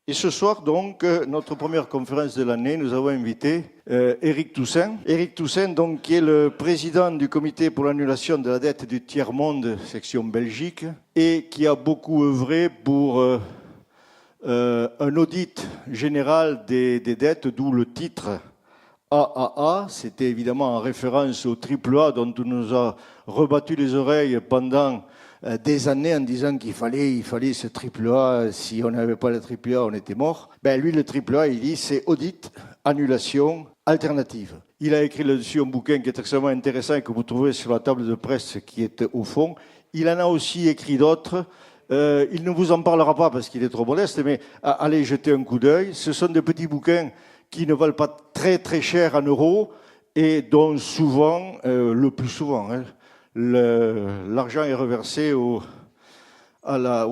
Et ce soir, donc, notre première conférence de l'année, nous avons invité Éric Toussaint. Éric Toussaint, donc, qui est le président du comité pour l'annulation de la dette du tiers-monde, section Belgique, et qui a beaucoup œuvré pour un audit général des dettes, d'où le titre AAA. C'était évidemment en référence au triple A dont on nous a rebattu les oreilles pendant des années en disant qu'il fallait ce triple A. Si on n'avait pas le triple A, on était mort. Ben lui, le triple A, il dit c'est audit, annulation, alternative. Il a écrit là-dessus un bouquin qui est extrêmement intéressant et que vous trouvez sur la table de presse qui est au fond. Il en a aussi écrit d'autres. Il ne vous en parlera pas parce qu'il est trop modeste, mais allez jeter un coup d'œil. Ce sont des petits bouquins qui ne valent pas très très cher en euros et dont souvent, le plus souvent, l'argent est reversé au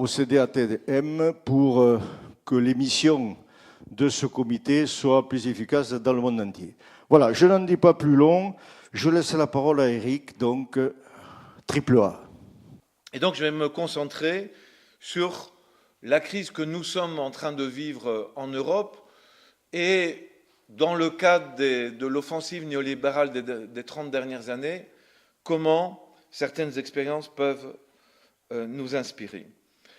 CDATM pour que les missions de ce comité soient plus efficaces dans le monde entier. Voilà, je n'en dis pas plus long. Je laisse la parole à Éric, donc triple A. Et donc, je vais me concentrer sur la crise que nous sommes en train de vivre en Europe et dans le cadre de l'offensive néolibérale des 30 dernières années, comment certaines expériences peuvent nous inspirer.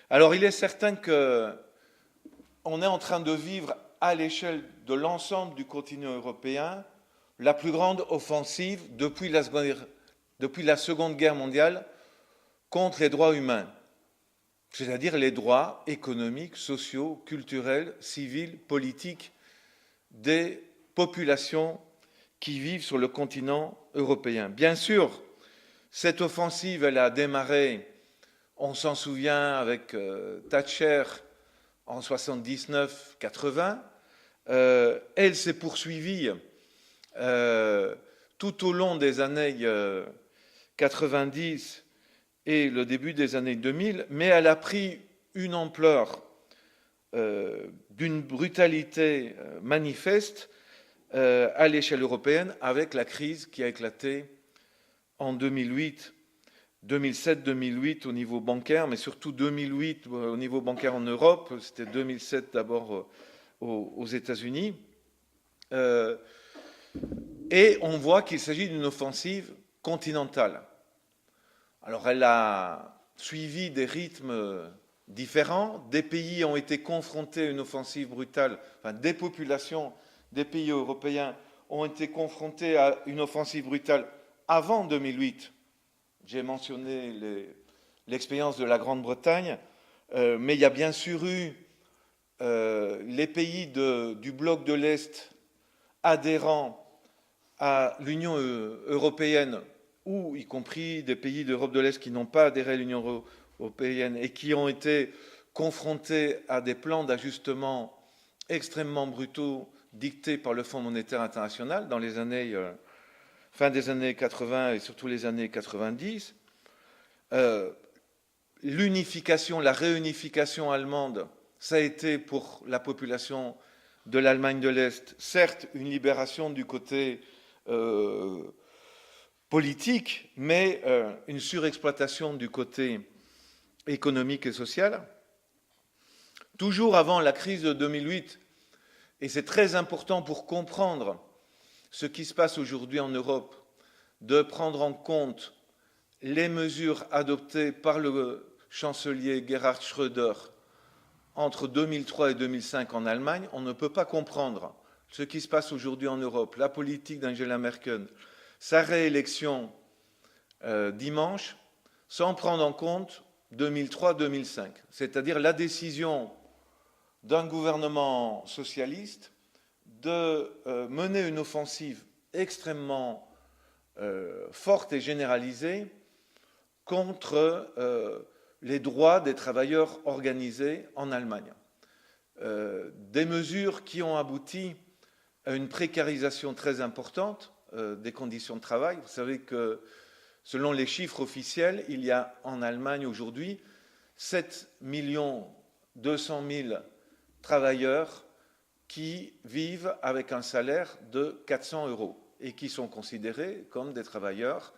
Alors, il est certain qu'on est en train de vivre à l'échelle de l'ensemble du continent européen la plus grande offensive depuis la Seconde Guerre mondiale contre les droits humains, c'est-à-dire les droits économiques, sociaux, culturels, civils, politiques des populations qui vivent sur le continent européen. Bien sûr, cette offensive, elle a démarré, on s'en souvient, avec Thatcher en 79-80. Elle s'est poursuivie tout au long des années 90 et le début des années 2000, mais elle a pris une ampleur d'une brutalité manifeste à l'échelle européenne avec la crise qui a éclaté en 2007-2008 au niveau bancaire, mais surtout 2008 au niveau bancaire en Europe, c'était 2007 d'abord aux États-Unis. Et on voit qu'il s'agit d'une offensive continentale. Alors elle a suivi des rythmes différents. Des pays ont été confrontés à une offensive brutale, enfin des populations des pays européens ont été confrontés à une offensive brutale avant 2008. J'ai mentionné l'expérience de la Grande-Bretagne, mais il y a bien sûr eu les pays du bloc de l'Est adhérents à l'Union européenne, ou y compris des pays d'Europe de l'Est qui n'ont pas adhéré à l'Union européenne et qui ont été confrontés à des plans d'ajustement extrêmement brutaux dictés par le Fonds monétaire international dans les années, fin des années 80 et surtout les années 90. L'unification, la réunification allemande, ça a été pour la population de l'Allemagne de l'Est, certes une libération du côté politique, mais une surexploitation du côté économique et social. Toujours avant la crise de 2008, et c'est très important pour comprendre ce qui se passe aujourd'hui en Europe, de prendre en compte les mesures adoptées par le chancelier Gerhard Schröder entre 2003 et 2005 en Allemagne. On ne peut pas comprendre ce qui se passe aujourd'hui en Europe, la politique d'Angela Merkel, sa réélection dimanche, sans prendre en compte 2003-2005, c'est-à-dire la décision d'un gouvernement socialiste de mener une offensive extrêmement forte et généralisée contre les droits des travailleurs organisés en Allemagne. Des mesures qui ont abouti à une précarisation très importante des conditions de travail. Vous savez que selon les chiffres officiels, il y a en Allemagne aujourd'hui 7 200 000 travailleurs qui vivent avec un salaire de 400 € et qui sont considérés comme des travailleurs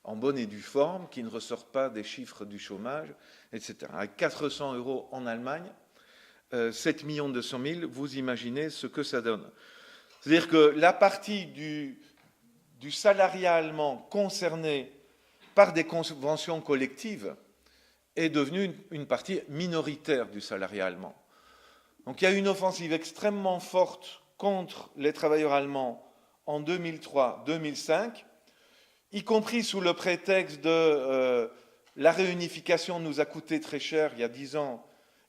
en bonne et due forme, qui ne ressortent pas des chiffres du chômage, etc. À 400 € en Allemagne, 7 200 000, vous imaginez ce que ça donne. C'est-à-dire que la partie du salariat allemand concerné par des conventions collectives est devenue une partie minoritaire du salariat allemand. Donc il y a une offensive extrêmement forte contre les travailleurs allemands en 2003-2005, y compris sous le prétexte de la réunification nous a coûté très cher il y a 10 ans,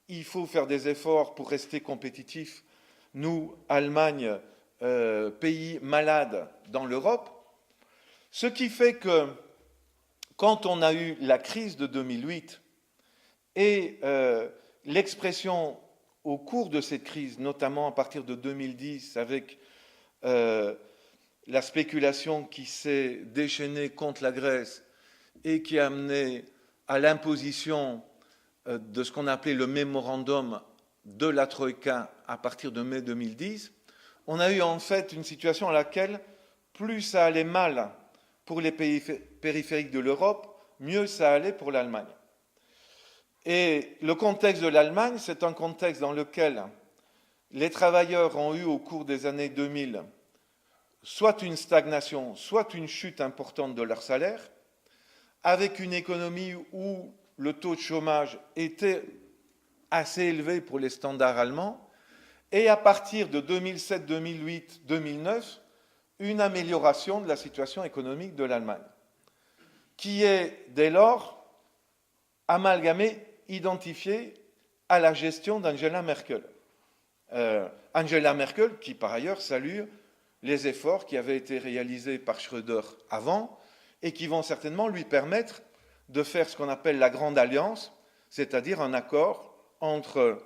il faut faire des efforts pour rester compétitifs, nous, Allemagne, pays malade dans l'Europe. Ce qui fait que quand on a eu la crise de 2008 et l'expression au cours de cette crise, notamment à partir de 2010, avec la spéculation qui s'est déchaînée contre la Grèce et qui a amené à l'imposition de ce qu'on appelait le mémorandum de la Troïka à partir de mai 2010, on a eu en fait une situation à laquelle plus ça allait mal pour les pays périphériques de l'Europe, mieux ça allait pour l'Allemagne. Et le contexte de l'Allemagne, c'est un contexte dans lequel les travailleurs ont eu au cours des années 2000 soit une stagnation, soit une chute importante de leur salaire, avec une économie où le taux de chômage était assez élevé pour les standards allemands, et à partir de 2007, 2008, 2009, une amélioration de la situation économique de l'Allemagne, qui est dès lors amalgamée, identifiée à la gestion d'Angela Merkel. Angela Merkel, qui par ailleurs salue les efforts qui avaient été réalisés par Schröder avant et qui vont certainement lui permettre de faire ce qu'on appelle la Grande Alliance, c'est-à-dire un accord entre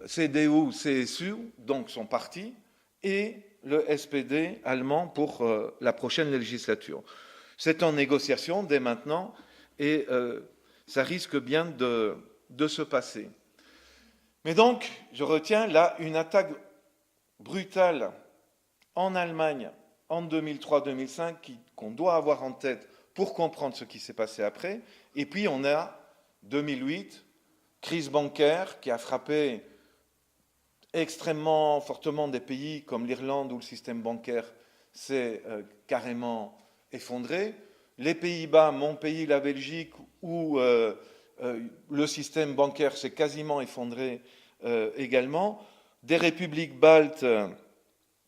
CDU, CSU, donc son parti, et le SPD allemand pour la prochaine législature. C'est en négociation dès maintenant et ça risque bien de se passer. Mais donc, je retiens là une attaque brutale en Allemagne en 2003-2005 qu'on doit avoir en tête pour comprendre ce qui s'est passé après. Et puis on a 2008, crise bancaire qui a frappé extrêmement fortement des pays comme l'Irlande où le système bancaire s'est carrément effondré. Les Pays-Bas, mon pays, la Belgique, où le système bancaire s'est quasiment effondré également. Des républiques baltes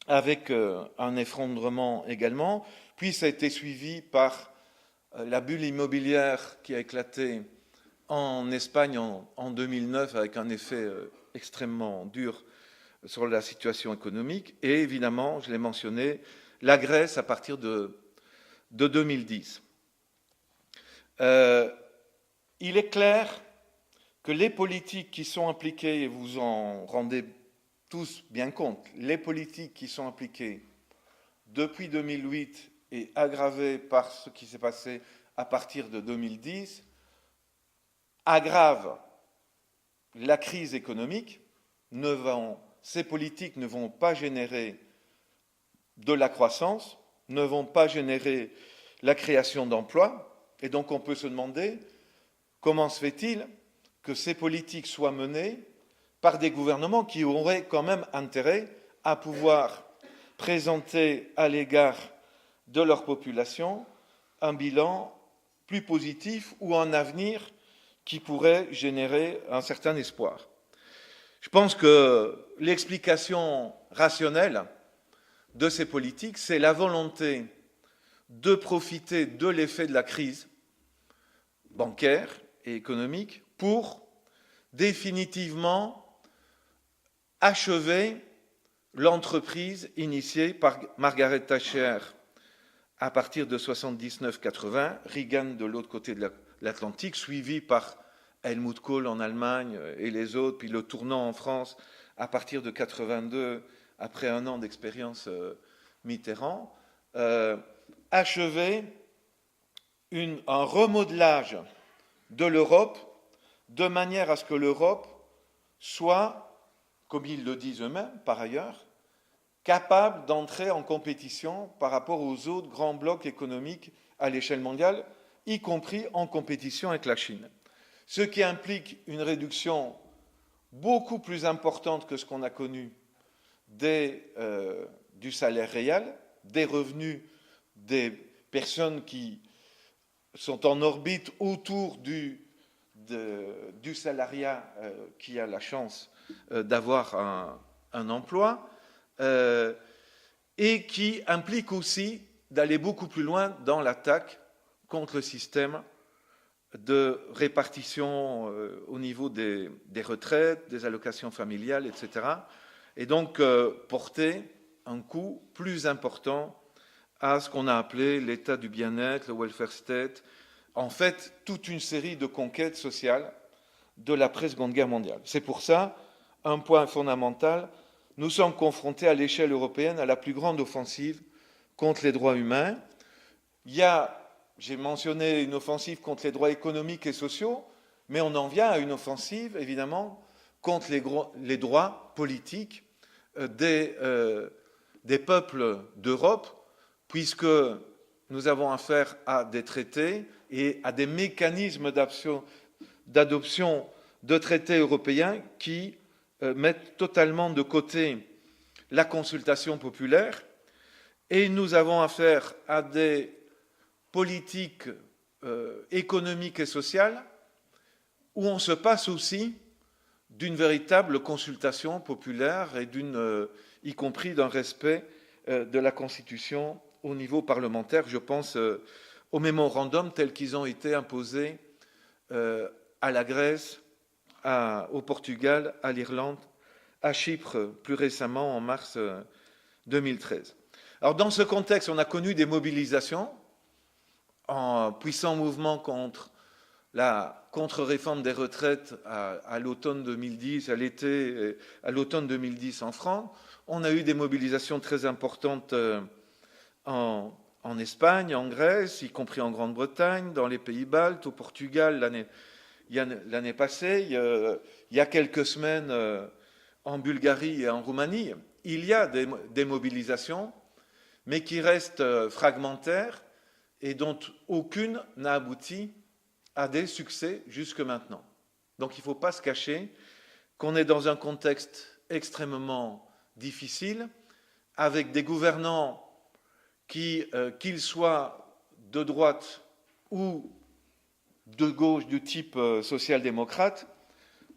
avec un effondrement également. Puis ça a été suivi par la bulle immobilière qui a éclaté en Espagne en 2009 avec un effet extrêmement dur sur la situation économique. Et évidemment, je l'ai mentionné, la Grèce à partir de 2010. Il est clair que les politiques qui sont impliquées, et vous en rendez tous bien compte, les politiques qui sont impliquées depuis 2008 et aggravées par ce qui s'est passé à partir de 2010, aggravent la crise économique. Ces politiques ne vont pas générer de la croissance, ne vont pas générer la création d'emplois, et donc on peut se demander comment se fait-il que ces politiques soient menées par des gouvernements qui auraient quand même intérêt à pouvoir présenter à l'égard de leur population un bilan plus positif ou un avenir qui pourrait générer un certain espoir. Je pense que l'explication rationnelle de ces politiques, c'est la volonté de profiter de l'effet de la crise bancaire et économique pour définitivement achever l'entreprise initiée par Margaret Thatcher à partir de 79-80, Reagan de l'autre côté de l'Atlantique, suivi par Helmut Kohl en Allemagne et les autres, puis le tournant en France à partir de 82, après un an d'expérience Mitterrand, achever un remodelage de l'Europe de manière à ce que l'Europe soit, comme ils le disent eux-mêmes par ailleurs, capable d'entrer en compétition par rapport aux autres grands blocs économiques à l'échelle mondiale, y compris en compétition avec la Chine. Ce qui implique une réduction beaucoup plus importante que ce qu'on a connu du salaire réel, des revenus des personnes qui sont en orbite autour du salariat qui a la chance d'avoir un emploi, et qui implique aussi d'aller beaucoup plus loin dans l'attaque contre le système de répartition au niveau des retraites, des allocations familiales, etc. Et donc porter un coup plus important à ce qu'on a appelé l'état du bien-être, le welfare state, en fait toute une série de conquêtes sociales de l'après-Seconde Guerre mondiale. C'est pour ça, un point fondamental, nous sommes confrontés à l'échelle européenne à la plus grande offensive contre les droits humains. Il y a, j'ai mentionné une offensive contre les droits économiques et sociaux, mais on en vient à une offensive, évidemment, contre les droits politiques des peuples d'Europe, puisque nous avons affaire à des traités et à des mécanismes d'adoption de traités européens qui mettent totalement de côté la consultation populaire, et nous avons affaire à des politiques économiques et sociales où on se passe aussi d'une véritable consultation populaire et y compris d'un respect de la Constitution au niveau parlementaire. Je pense aux mémorandums tels qu'ils ont été imposés à la Grèce, au Portugal, à l'Irlande, à Chypre plus récemment en mars 2013. Alors dans ce contexte, on a connu des mobilisations en puissant mouvement contre la contre-réforme des retraites à l'automne 2010, à l'automne 2010 en France. On a eu des mobilisations très importantes en Espagne, en Grèce, y compris en Grande-Bretagne, dans les pays baltes, au Portugal l'année passée, il y a quelques semaines en Bulgarie et en Roumanie. Il y a des mobilisations, mais qui restent fragmentaires et dont aucune n'a abouti à des succès jusque maintenant. Donc il ne faut pas se cacher qu'on est dans un contexte extrêmement difficile, avec des gouvernants qui, qu'ils soient de droite ou de gauche du type social-démocrate,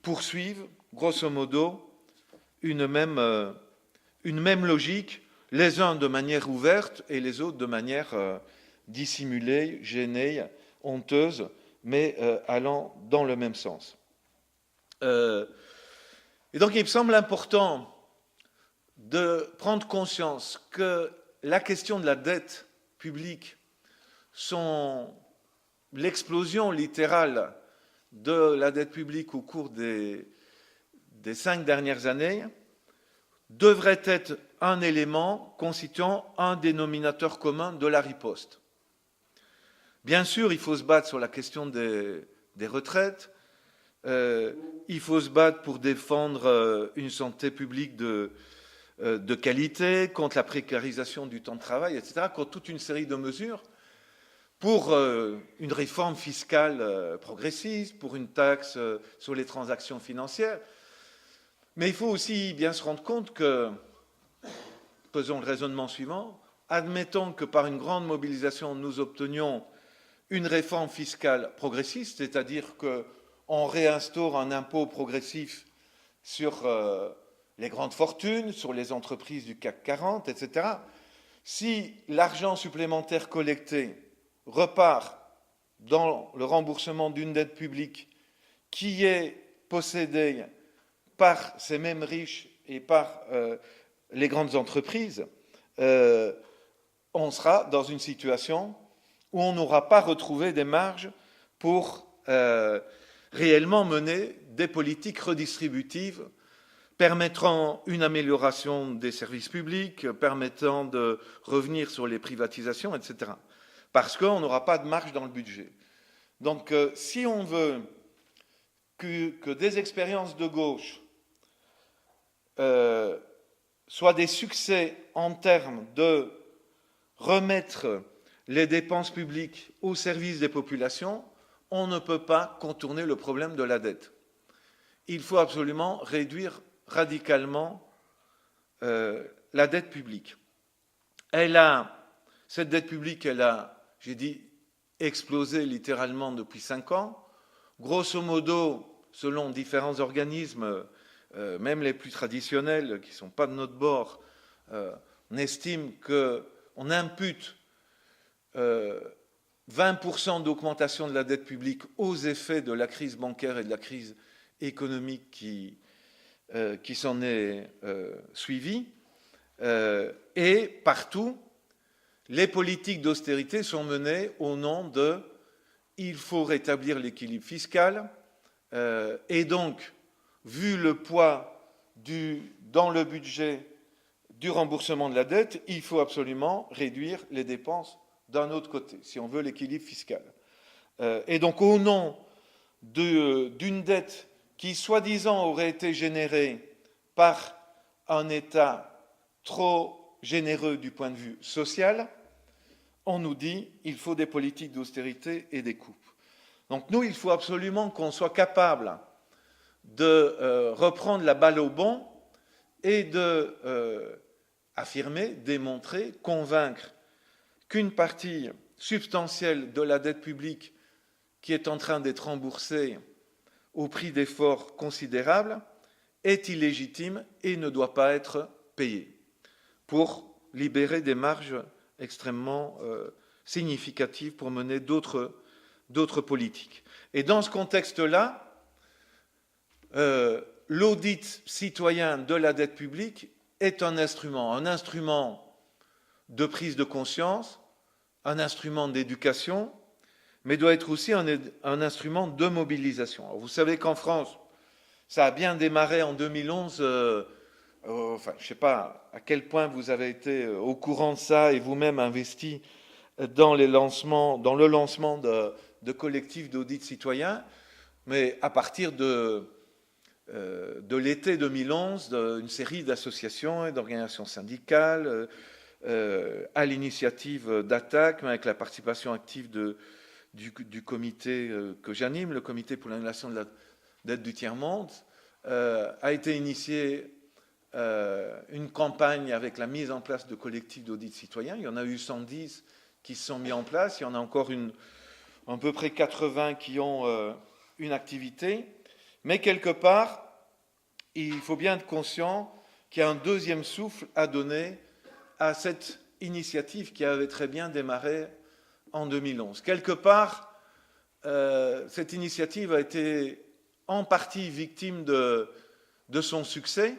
poursuivent grosso modo une même logique, les uns de manière ouverte et les autres de manière dissimulée, gênée, honteuse, mais allant dans le même sens. Et donc il me semble important de prendre conscience que la question de la dette publique, l'explosion littérale de la dette publique au cours des 5 dernières années, devrait être un élément constituant un dénominateur commun de la riposte. Bien sûr, il faut se battre sur la question des retraites, il faut se battre pour défendre une santé publique de qualité, contre la précarisation du temps de travail, etc., contre toute une série de mesures, pour une réforme fiscale progressiste, pour une taxe sur les transactions financières. Mais il faut aussi bien se rendre compte que, faisons le raisonnement suivant, admettons que par une grande mobilisation, nous obtenions une réforme fiscale progressiste, c'est-à-dire qu'on réinstaure un impôt progressif sur les grandes fortunes, sur les entreprises du CAC 40, etc. Si l'argent supplémentaire collecté repart dans le remboursement d'une dette publique qui est possédée par ces mêmes riches et par les grandes entreprises, on sera dans une situation où on n'aura pas retrouvé des marges pour réellement mener des politiques redistributives permettant une amélioration des services publics, permettant de revenir sur les privatisations, etc. Parce qu'on n'aura pas de marge dans le budget. Donc, si on veut que des expériences de gauche soient des succès en termes de remettre les dépenses publiques au service des populations, on ne peut pas contourner le problème de la dette. il faut absolument réduire radicalement la dette publique. Cette dette publique, elle a, j'ai dit, explosé littéralement depuis 5 ans. Grosso modo, selon différents organismes, même les plus traditionnels, qui ne sont pas de notre bord, on estime qu'on impute 20% d'augmentation de la dette publique aux effets de la crise bancaire et de la crise économique qui s'en est suivie. Et partout, les politiques d'austérité sont menées au nom de « il faut rétablir l'équilibre fiscal » et donc, vu le poids dans le budget du remboursement de la dette, il faut absolument réduire les dépenses d'un autre côté, si on veut l'équilibre fiscal. Et donc, au nom d'une dette qui, soi-disant, aurait été générée par un État trop généreux du point de vue social, on nous dit qu'il faut des politiques d'austérité et des coupes. Donc nous, il faut absolument qu'on soit capable de reprendre la balle au bond et de affirmer, démontrer, convaincre qu'une partie substantielle de la dette publique qui est en train d'être remboursée au prix d'efforts considérables est illégitime et ne doit pas être payée pour libérer des marges extrêmement significatives pour mener d'autres politiques. Et dans ce contexte-là, l'audit citoyen de la dette publique est un instrument de prise de conscience, un instrument d'éducation, mais doit être aussi un instrument de mobilisation. Alors vous savez qu'en France, ça a bien démarré en 2011. Je ne sais pas à quel point vous avez été au courant de ça et vous-même investi dans le lancement de collectifs d'audit citoyen, mais à partir de l'été 2011, une série d'associations et d'organisations syndicales, à l'initiative d'Attaque, mais avec la participation active du comité que j'anime, le comité pour l'annulation de la dette du tiers-monde, a été initiée une campagne avec la mise en place de collectifs d'audit citoyen. Il y en a eu 110 qui se sont mis en place. Il y en a encore à peu près 80 qui ont une activité. Mais quelque part, il faut bien être conscient qu'il y a un deuxième souffle à donner à cette initiative qui avait très bien démarré en 2011. Quelque part, cette initiative a été en partie victime de son succès,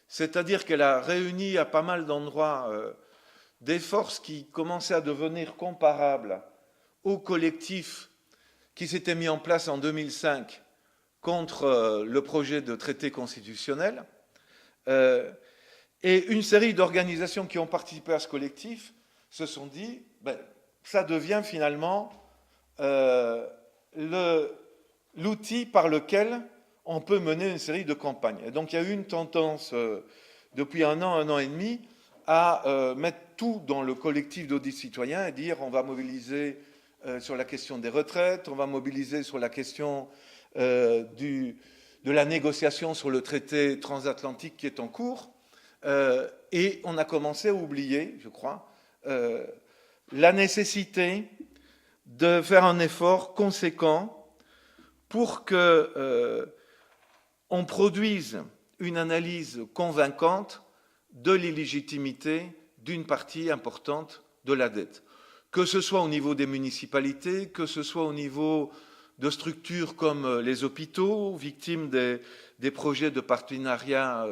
c'est-à-dire qu'elle a réuni à pas mal d'endroits des forces qui commençaient à devenir comparables aux collectifs qui s'étaient mis en place en 2005 contre le projet de traité constitutionnel. Et une série d'organisations qui ont participé à ce collectif se sont dit, ça devient finalement l'outil par lequel on peut mener une série de campagnes. Et donc il y a eu une tendance depuis un an et demi, à mettre tout dans le collectif d'audit citoyen et dire on va mobiliser sur la question des retraites, on va mobiliser sur la question de la négociation sur le traité transatlantique qui est en cours. Et on a commencé à oublier, je crois, la nécessité de faire un effort conséquent pour que on produise une analyse convaincante de l'illégitimité d'une partie importante de la dette. Que ce soit au niveau des municipalités, que ce soit au niveau de structures comme les hôpitaux, victimes des projets de partenariat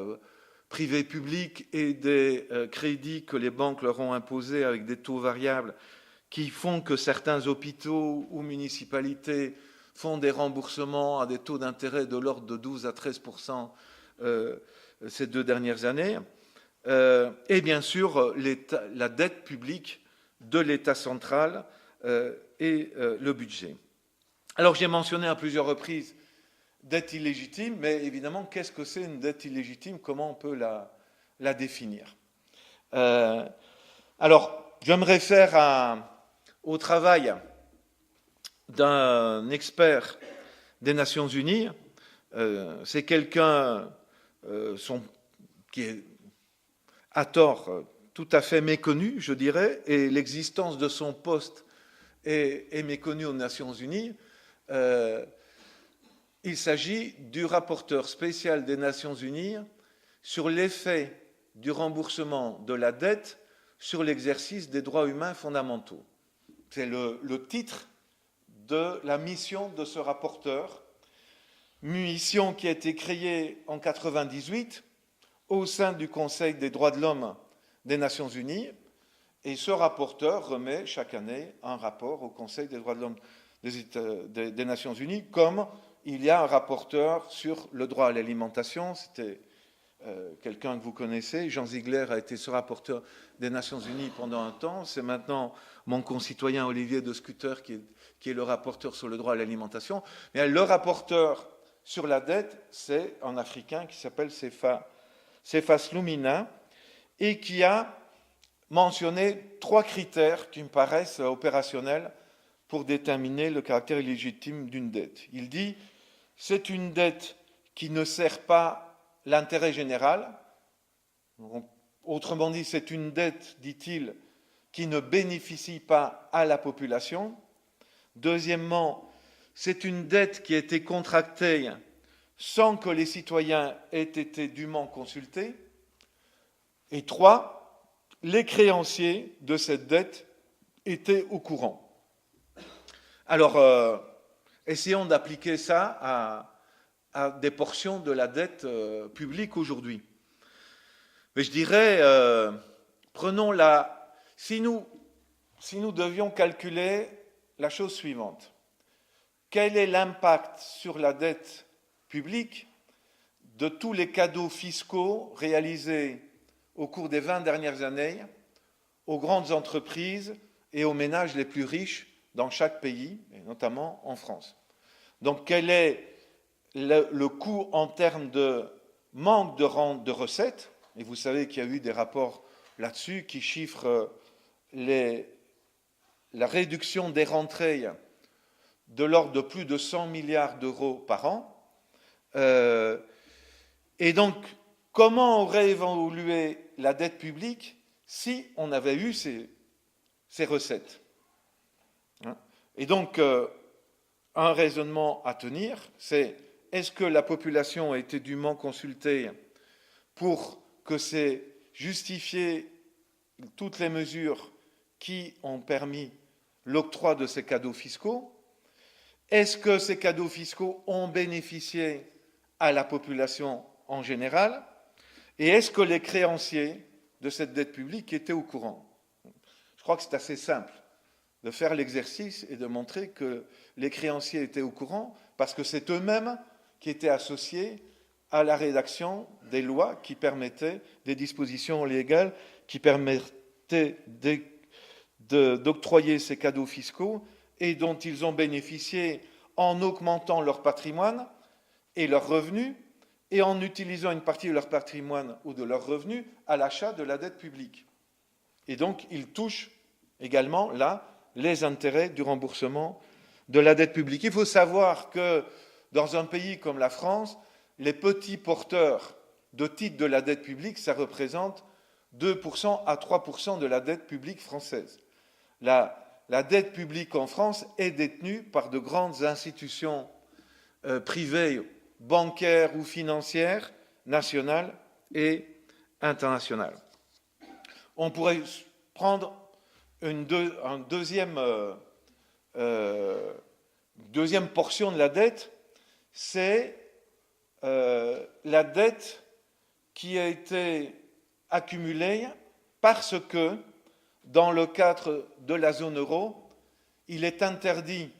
privé-public et des crédits que les banques leur ont imposés avec des taux variables qui font que certains hôpitaux ou municipalités font des remboursements à des taux d'intérêt de l'ordre de 12 à 13% ces 2 dernières années. Et bien sûr, la dette publique de l'État central et le budget. Alors j'ai mentionné à plusieurs reprises dette illégitime, mais évidemment, qu'est-ce que c'est une dette illégitime? Comment on peut la définir? Alors, je me réfère au travail d'un expert des Nations Unies, C'est quelqu'un qui est à tort tout à fait méconnu, je dirais, et l'existence de son poste est méconnue aux Nations Unies. Il s'agit du rapporteur spécial des Nations Unies sur l'effet du remboursement de la dette sur l'exercice des droits humains fondamentaux. C'est le titre de la mission de ce rapporteur, mission qui a été créée en 1998 au sein du Conseil des droits de l'homme des Nations Unies, et ce rapporteur remet chaque année un rapport au Conseil des droits de l'homme des Nations Unies, comme il y a un rapporteur sur le droit à l'alimentation. C'était quelqu'un que vous connaissez. Jean Ziegler a été ce rapporteur des Nations Unies pendant un temps. C'est maintenant mon concitoyen Olivier de Scutter qui est le rapporteur sur le droit à l'alimentation. Mais le rapporteur sur la dette, c'est un Africain qui s'appelle Cephas Slumina et qui a mentionné 3 critères qui me paraissent opérationnels pour déterminer le caractère illégitime d'une dette. Il dit « c'est une dette qui ne sert pas l'intérêt général ». Autrement dit, c'est une dette, dit-il, qui ne bénéficie pas à la population. Deuxièmement, c'est une dette qui a été contractée sans que les citoyens aient été dûment consultés. Et 3, les créanciers de cette dette étaient au courant. Alors, essayons d'appliquer ça à des portions de la dette publique aujourd'hui. Mais je dirais, prenons si nous devions calculer la chose suivante, quel est l'impact sur la dette publique de tous les cadeaux fiscaux réalisés au cours des 20 dernières années aux grandes entreprises et aux ménages les plus riches dans chaque pays, et notamment en France. Donc quel est le coût en termes de manque de recettes, et vous savez qu'il y a eu des rapports là-dessus qui chiffrent la réduction des rentrées de l'ordre de plus de 100 milliards d'euros par an. Et donc, comment aurait évolué la dette publique si on avait eu ces recettes? Et donc, un raisonnement à tenir, c'est est-ce que la population a été dûment consultée pour que c'est justifié toutes les mesures qui ont permis l'octroi de ces cadeaux fiscaux? Est-ce que ces cadeaux fiscaux ont bénéficié à la population en général? Et est-ce que les créanciers de cette dette publique étaient au courant? Je crois que c'est assez simple de faire l'exercice et de montrer que les créanciers étaient au courant, parce que c'est eux-mêmes qui étaient associés à la rédaction des lois qui permettaient, des dispositions légales qui permettaient d'octroyer ces cadeaux fiscaux et dont ils ont bénéficié en augmentant leur patrimoine et leurs revenus et en utilisant une partie de leur patrimoine ou de leurs revenus à l'achat de la dette publique. Et donc, ils touchent également, là, les intérêts du remboursement de la dette publique. Il faut savoir que dans un pays comme la France, les petits porteurs de titres de la dette publique, ça représente 2% à 3% de la dette publique française. La dette publique en France est détenue par de grandes institutions privées, bancaires ou financières, nationales et internationales. On pourrait prendre une deuxième portion de la dette, c'est la dette qui a été accumulée parce que, dans le cadre de la zone euro, il est interdit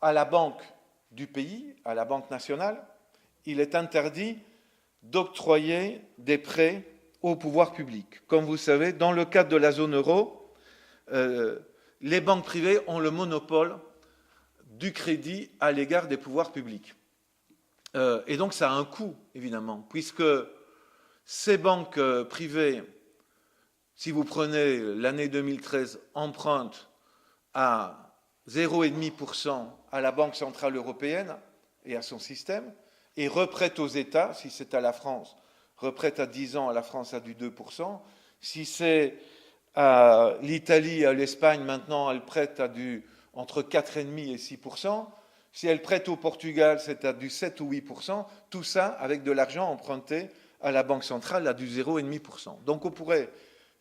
à la banque du pays, à la Banque nationale, il est interdit d'octroyer des prêts au pouvoir public. Comme vous savez, dans le cadre de la zone euro, les banques privées ont le monopole du crédit à l'égard des pouvoirs publics. Et donc ça a un coût, évidemment, puisque ces banques privées, si vous prenez l'année 2013, empruntent à 0,5% à la Banque centrale européenne et à son système, et reprête aux États, si c'est à la France, reprête à 10 ans à la France à du 2%, si c'est à l'Italie, à l'Espagne, maintenant elle prête à du entre 4,5 et 6%, si elle prête au Portugal, c'est à du 7 ou 8%, tout ça avec de l'argent emprunté à la Banque centrale à du 0,5%. Donc on pourrait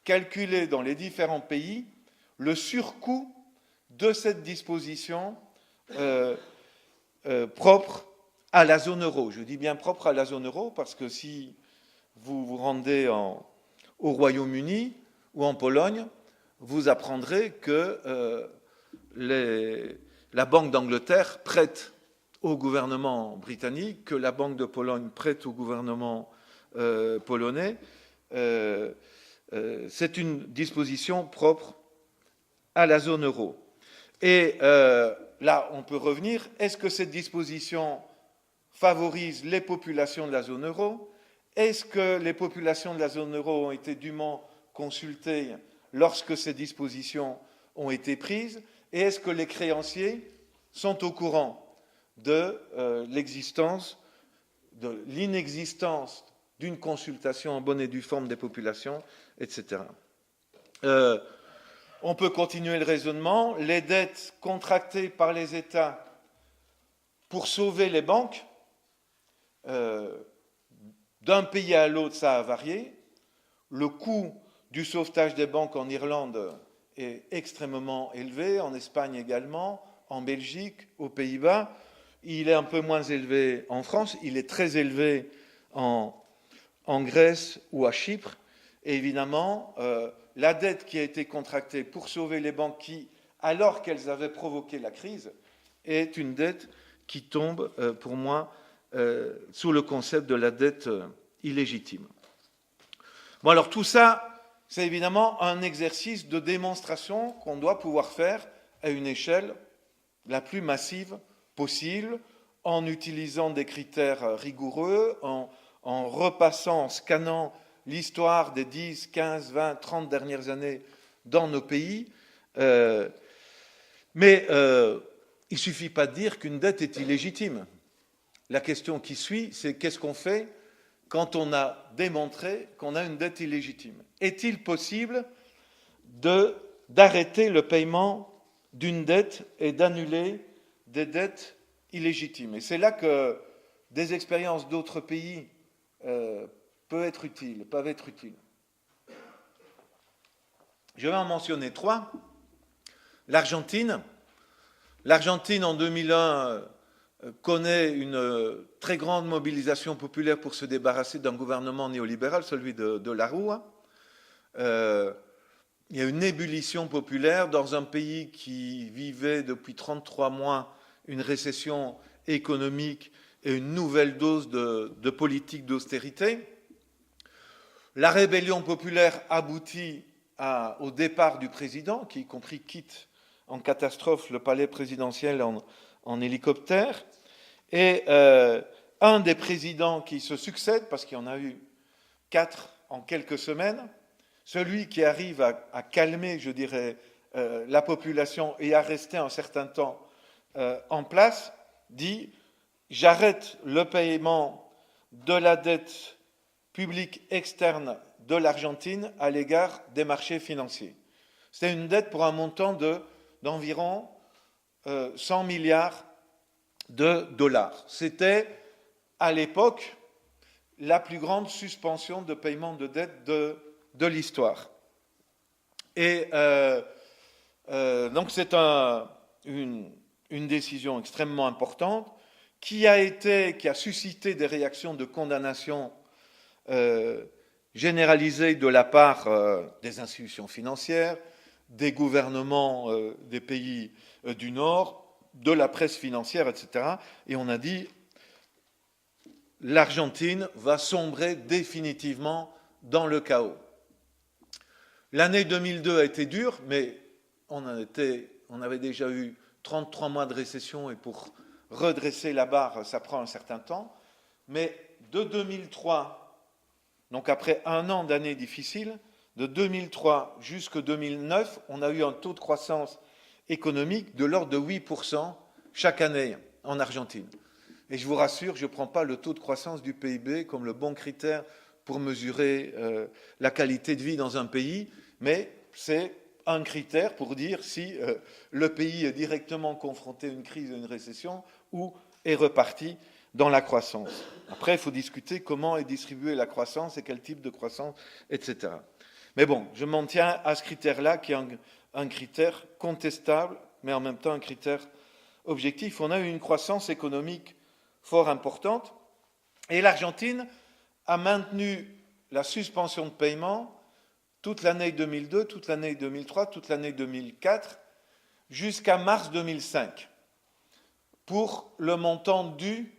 calculer dans les différents pays le surcoût de cette disposition propre à la zone euro. Je dis bien propre à la zone euro parce que si vous vous rendez au Royaume-Uni ou en Pologne, vous apprendrez que la Banque d'Angleterre prête au gouvernement britannique, que la Banque de Pologne prête au gouvernement polonais. C'est une disposition propre à la zone euro. Et là, on peut revenir. Est-ce que cette disposition favorise les populations de la zone euro? Est-ce que les populations de la zone euro ont été dûment consultées lorsque ces dispositions ont été prises? Et est-ce que les créanciers sont au courant de l'inexistence d'une consultation en bonne et due forme des populations, etc. On peut continuer le raisonnement. Les dettes contractées par les États pour sauver les banques, d'un pays à l'autre, ça a varié. Le coût du sauvetage des banques en Irlande est extrêmement élevé, en Espagne également, en Belgique, aux Pays-Bas. Il est un peu moins élevé en France, il est très élevé en Grèce ou à Chypre. Et évidemment, la dette qui a été contractée pour sauver les banques qui, alors qu'elles avaient provoqué la crise, est une dette qui tombe, pour moi, sous le concept de la dette illégitime. Bon, alors tout ça, c'est évidemment un exercice de démonstration qu'on doit pouvoir faire à une échelle la plus massive possible, en utilisant des critères rigoureux, en repassant, en scannant l'histoire des 10, 15, 20, 30 dernières années dans nos pays. Mais il ne suffit pas de dire qu'une dette est illégitime. La question qui suit, c'est qu'est-ce qu'on fait quand on a démontré qu'on a une dette illégitime? Est-il possible d'arrêter le paiement d'une dette et d'annuler des dettes illégitimes? Et c'est là que des expériences d'autres pays peuvent être utiles. Je vais en mentionner 3. L'Argentine. L'Argentine, en 2001, connaît une très grande mobilisation populaire pour se débarrasser d'un gouvernement néolibéral, celui de la Rúa. Il y a une ébullition populaire dans un pays qui vivait depuis 33 mois une récession économique et une nouvelle dose de politique d'austérité. La rébellion populaire aboutit au départ du président, qui y compris quitte en catastrophe le palais présidentiel en hélicoptère. Et un des présidents qui se succèdent, parce qu'il y en a eu 4 en quelques semaines, celui qui arrive à calmer, je dirais, la population et à rester un certain temps en place, dit « J'arrête le paiement de la dette publique externe de l'Argentine à l'égard des marchés financiers ». C'est une dette pour un montant d'environ 100 milliards de dollars. C'était, à l'époque, la plus grande suspension de paiement de dette de l'histoire. Et donc c'est une décision extrêmement importante qui a suscité des réactions de condamnation généralisées de la part des institutions financières, des gouvernements des pays du Nord, de la presse financière, etc. Et on a dit l'Argentine va sombrer définitivement dans le chaos. L'année 2002 a été dure, mais on avait déjà eu 33 mois de récession et pour redresser la barre, ça prend un certain temps. Mais de 2003, donc après un an d'années difficiles, de 2003 jusqu'en 2009, on a eu un taux de croissance économique de l'ordre de 8% chaque année en Argentine. Et je vous rassure, je ne prends pas le taux de croissance du PIB comme le bon critère pour mesurer la qualité de vie dans un pays, mais c'est un critère pour dire si le pays est directement confronté à une crise ou une récession ou est reparti dans la croissance. Après, il faut discuter comment est distribuée la croissance et quel type de croissance, etc. Mais bon, je m'en tiens à ce critère-là qui est un critère contestable, mais en même temps un critère objectif. On a eu une croissance économique fort importante et l'Argentine a maintenu la suspension de paiement toute l'année 2002, toute l'année 2003, toute l'année 2004, jusqu'à mars 2005, pour le montant dû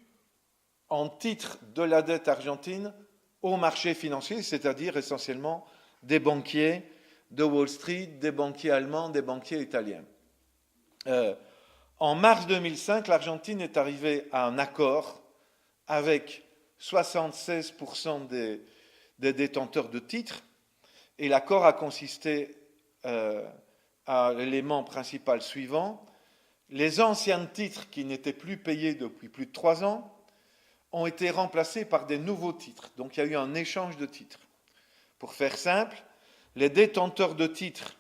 en titre de la dette argentine au marché financier, c'est-à-dire essentiellement des banquiers de Wall Street, des banquiers allemands, des banquiers italiens. En mars 2005, l'Argentine est arrivée à un accord avec 76% des détenteurs de titres, et l'accord a consisté à l'élément principal suivant. Les anciens titres qui n'étaient plus payés depuis plus de 3 ans ont été remplacés par des nouveaux titres. Donc il y a eu un échange de titres. Pour faire simple, les détenteurs de titres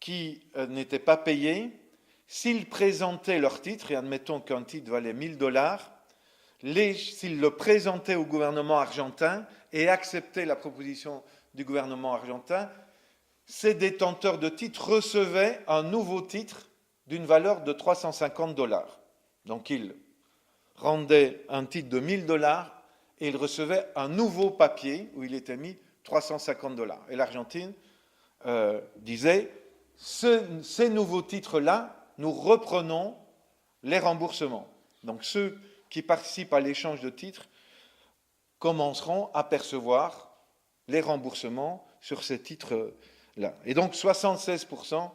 qui n'étaient pas payés, s'ils présentaient leur titre, et admettons qu'un titre valait $1000, s'ils le présentaient au gouvernement argentin et acceptaient la proposition du gouvernement argentin, ces détenteurs de titres recevaient un nouveau titre d'une valeur de $350. Donc ils rendaient un titre de $1000 et ils recevaient un nouveau papier où il était mis $350. Et l'Argentine disait, ces nouveaux titres-là, nous reprenons les remboursements. Donc ceux qui participent à l'échange de titres commenceront à percevoir les remboursements sur ces titres-là. Et donc 76%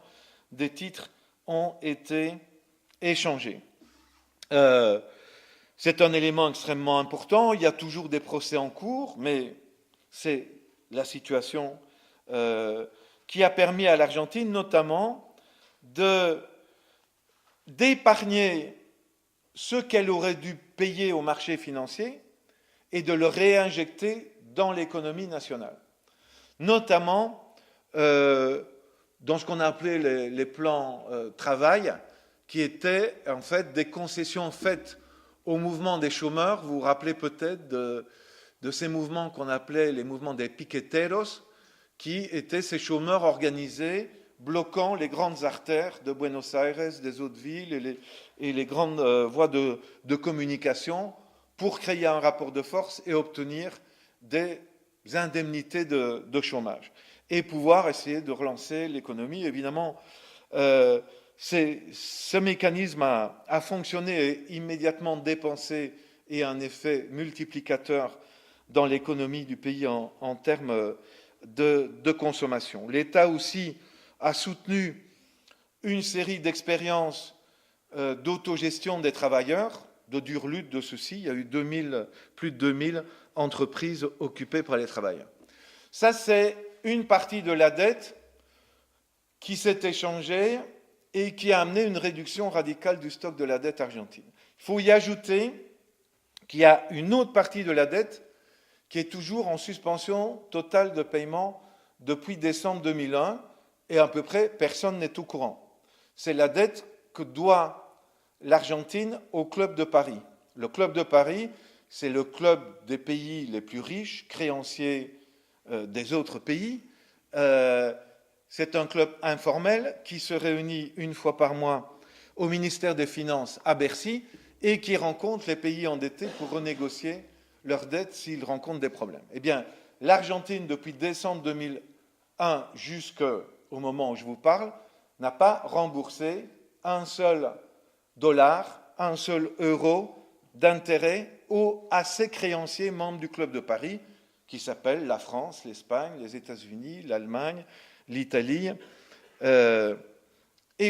des titres ont été échangés. C'est un élément extrêmement important. Il y a toujours des procès en cours, mais c'est la situation qui a permis à l'Argentine notamment d'épargner ce qu'elle aurait dû payer au marché financier et de le réinjecter dans l'économie nationale. Notamment dans ce qu'on a appelé les plans travail, qui étaient en fait des concessions faites au mouvement des chômeurs. Vous vous rappelez peut-être de ces mouvements qu'on appelait les mouvements des piqueteros, qui étaient ces chômeurs organisés bloquant les grandes artères de Buenos Aires, des autres villes et les grandes voies de communication pour créer un rapport de force et obtenir des indemnités de chômage et pouvoir essayer de relancer l'économie. Évidemment, ce mécanisme a fonctionné et immédiatement dépensé et a un effet multiplicateur dans l'économie du pays en termes de consommation. L'État aussi a soutenu une série d'expériences d'autogestion des travailleurs, de dure lutte de ceux-ci. Il y a eu plus de 2000 entreprises occupées par les travailleurs. Ça, c'est une partie de la dette qui s'est échangée et qui a amené une réduction radicale du stock de la dette argentine. Il faut y ajouter qu'il y a une autre partie de la dette qui est toujours en suspension totale de paiement depuis décembre 2001, et à peu près personne n'est au courant. C'est la dette que doit l'Argentine au Club de Paris. Le Club de Paris, c'est le club des pays les plus riches, créanciers des autres pays. C'est un club informel qui se réunit une fois par mois au ministère des Finances à Bercy et qui rencontre les pays endettés pour renégocier leurs dettes s'ils rencontrent des problèmes. Eh bien, l'Argentine, depuis décembre 2001 jusqu'au moment où je vous parle, n'a pas remboursé un seul dollar, un seul euro d'intérêt à ces créanciers membres du Club de Paris, qui s'appellent la France, l'Espagne, les États-Unis, l'Allemagne, l'Italie. Et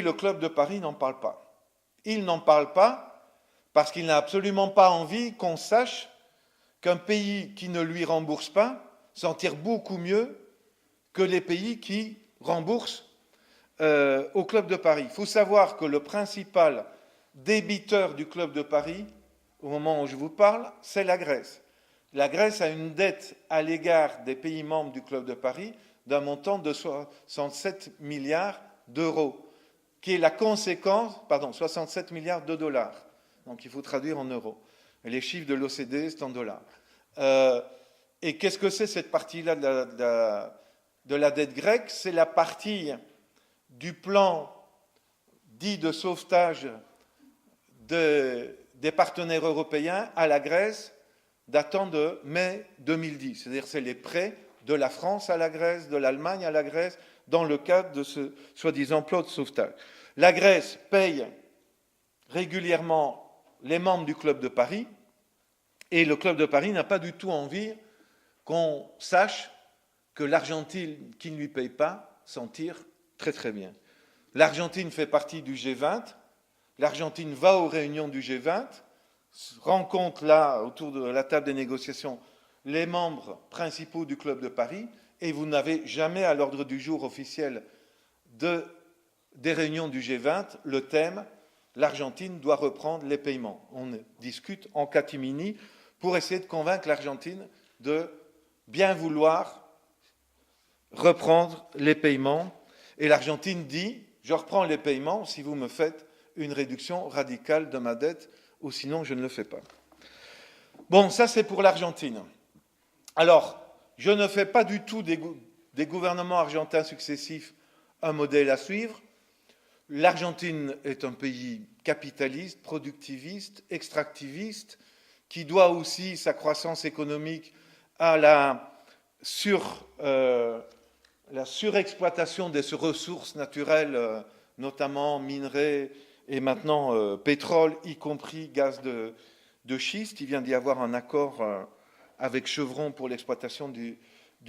le Club de Paris n'en parle pas. Il n'en parle pas parce qu'il n'a absolument pas envie qu'on sache qu'un pays qui ne lui rembourse pas s'en tire beaucoup mieux que les pays qui remboursent au Club de Paris. Il faut savoir que le principal débiteur du Club de Paris, au moment où je vous parle, c'est la Grèce. La Grèce a une dette à l'égard des pays membres du Club de Paris d'un montant de 67 milliards d'euros, qui est la conséquence, 67 milliards de dollars. Donc il faut traduire en euros. Et les chiffres de l'OCDE, c'est en dollars. Et qu'est-ce que c'est cette partie-là de la dette grecque? C'est la partie du plan dit de sauvetage des partenaires européens à la Grèce datant de mai 2010. C'est-à-dire c'est les prêts de la France à la Grèce, de l'Allemagne à la Grèce, dans le cadre de ce soi-disant plan de sauvetage. La Grèce paye régulièrement les membres du Club de Paris, et le Club de Paris n'a pas du tout envie qu'on sache que l'Argentine, qui ne lui paye pas, s'en tire très très bien. L'Argentine fait partie du G20, l'Argentine va aux réunions du G20, rencontre là, autour de la table des négociations, les membres principaux du Club de Paris, et vous n'avez jamais à l'ordre du jour officiel des réunions du G20 le thème « L'Argentine doit reprendre les paiements ». On discute en catimini pour essayer de convaincre l'Argentine de bien vouloir reprendre les paiements. Et l'Argentine dit « Je reprends les paiements si vous me faites une réduction radicale de ma dette, ou sinon je ne le fais pas ». Bon, ça c'est pour l'Argentine. Alors, je ne fais pas du tout des gouvernements argentins successifs un modèle à suivre. L'Argentine est un pays capitaliste, productiviste, extractiviste, qui doit aussi sa croissance économique à la surexploitation des ressources naturelles, notamment minerais et maintenant pétrole, y compris gaz de schiste. Il vient d'y avoir un accord avec Chevron pour l'exploitation du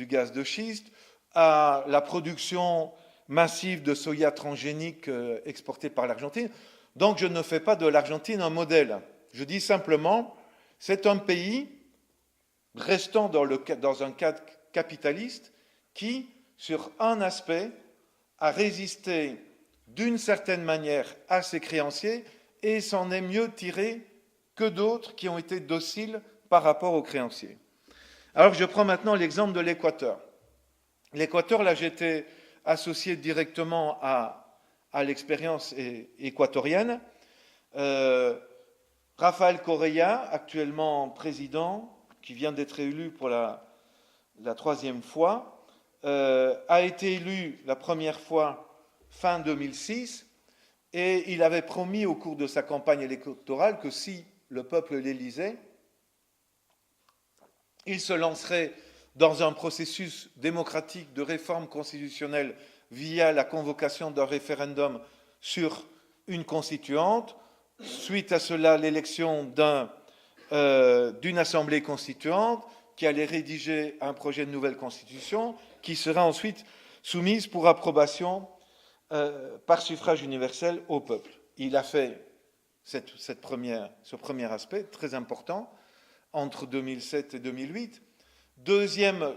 gaz de schiste, à la production massive de soya transgénique exportée par l'Argentine. Donc je ne fais pas de l'Argentine un modèle. Je dis simplement, c'est un pays restant dans un cadre capitaliste qui, sur un aspect, a résisté d'une certaine manière à ses créanciers et s'en est mieux tiré que d'autres qui ont été dociles par rapport aux créanciers. Alors je prends maintenant l'exemple de l'Équateur. L'Équateur, là j'étais associé directement à l'expérience équatorienne. Rafael Correa, actuellement président, qui vient d'être élu pour la troisième fois, a été élu la première fois fin 2006, et il avait promis au cours de sa campagne électorale que si le peuple l'élisait, il se lancerait dans un processus démocratique de réforme constitutionnelle via la convocation d'un référendum sur une constituante, suite à cela l'élection d'une assemblée constituante qui allait rédiger un projet de nouvelle constitution qui sera ensuite soumise pour approbation par suffrage universel au peuple. Il a fait ce premier aspect très important entre 2007 et 2008. Deuxième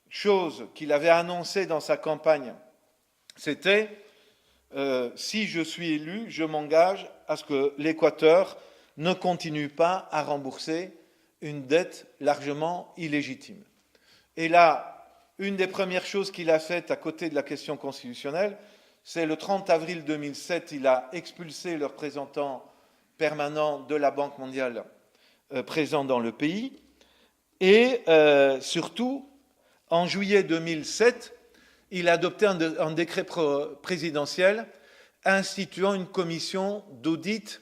chose qu'il avait annoncée dans sa campagne, c'était si je suis élu, je m'engage à ce que l'Équateur ne continue pas à rembourser une dette largement illégitime. Et là, une des premières choses qu'il a faites à côté de la question constitutionnelle, c'est le 30 avril 2007, il a expulsé le représentant permanent de la Banque mondiale présent dans le pays. Et surtout, en juillet 2007, il a adopté un décret présidentiel instituant une commission d'audit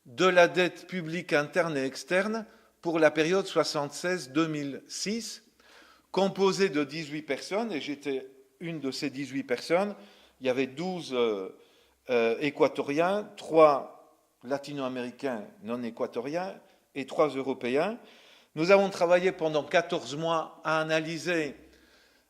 de la dette publique interne et externe pour la période 1976-2006, composée de 18 personnes, et j'étais une de ces 18 personnes. Il y avait 12 équatoriens, 3 latino-américains non équatoriens et 3 européens. Nous avons travaillé pendant 14 mois à analyser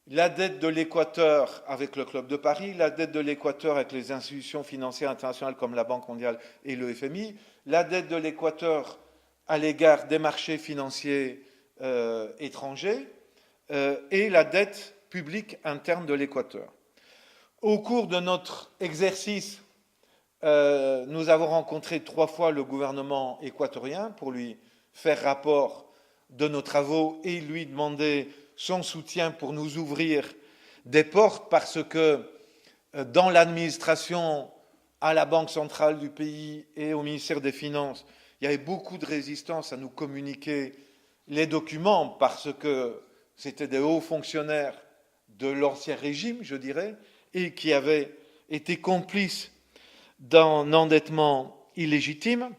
la dette de l'Équateur avec le Club de Paris, la dette de l'Équateur avec les institutions financières internationales comme la Banque mondiale et le FMI, la dette de l'Équateur à l'égard des marchés financiers étrangers et la dette publique interne de l'Équateur. Au cours de notre exercice, nous avons rencontré 3 fois le gouvernement équatorien pour lui faire rapport de nos travaux et lui demander son soutien pour nous ouvrir des portes parce que dans l'administration, à la Banque centrale du pays et au ministère des Finances, il y avait beaucoup de résistance à nous communiquer les documents parce que c'était des hauts fonctionnaires de l'ancien régime, je dirais, et qui avaient été complices d'un endettement illégitime.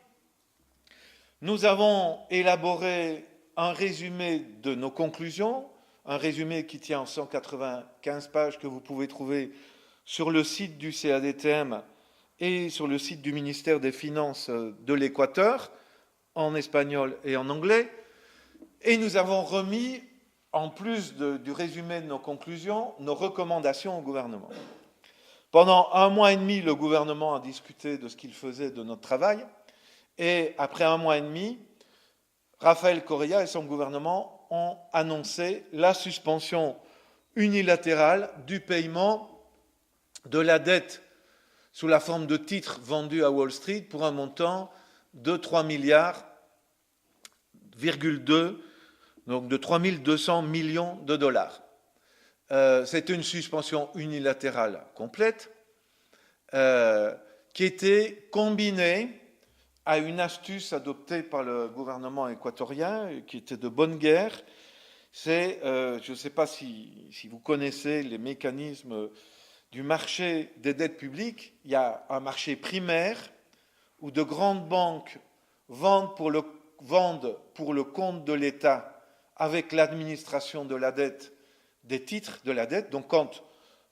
Nous avons élaboré un résumé de nos conclusions, un résumé qui tient en 195 pages que vous pouvez trouver sur le site du CADTM et sur le site du ministère des Finances de l'Équateur, en espagnol et en anglais. Et nous avons remis, en plus du résumé de nos conclusions, nos recommandations au gouvernement. Pendant 1 mois et demi, le gouvernement a discuté de ce qu'il faisait de notre travail. Et après 1 mois et demi, Rafael Correa et son gouvernement ont annoncé la suspension unilatérale du paiement de la dette sous la forme de titres vendus à Wall Street pour un montant de 3,2 milliards, donc de 3 200 millions de dollars. C'est une suspension unilatérale complète qui était combinée à une astuce adoptée par le gouvernement équatorien, qui était de bonne guerre. C'est, je ne sais pas si vous connaissez les mécanismes du marché des dettes publiques. Il y a un marché primaire où de grandes banques vendent pour le compte de l'État avec l'administration de la dette des titres de la dette. Donc quand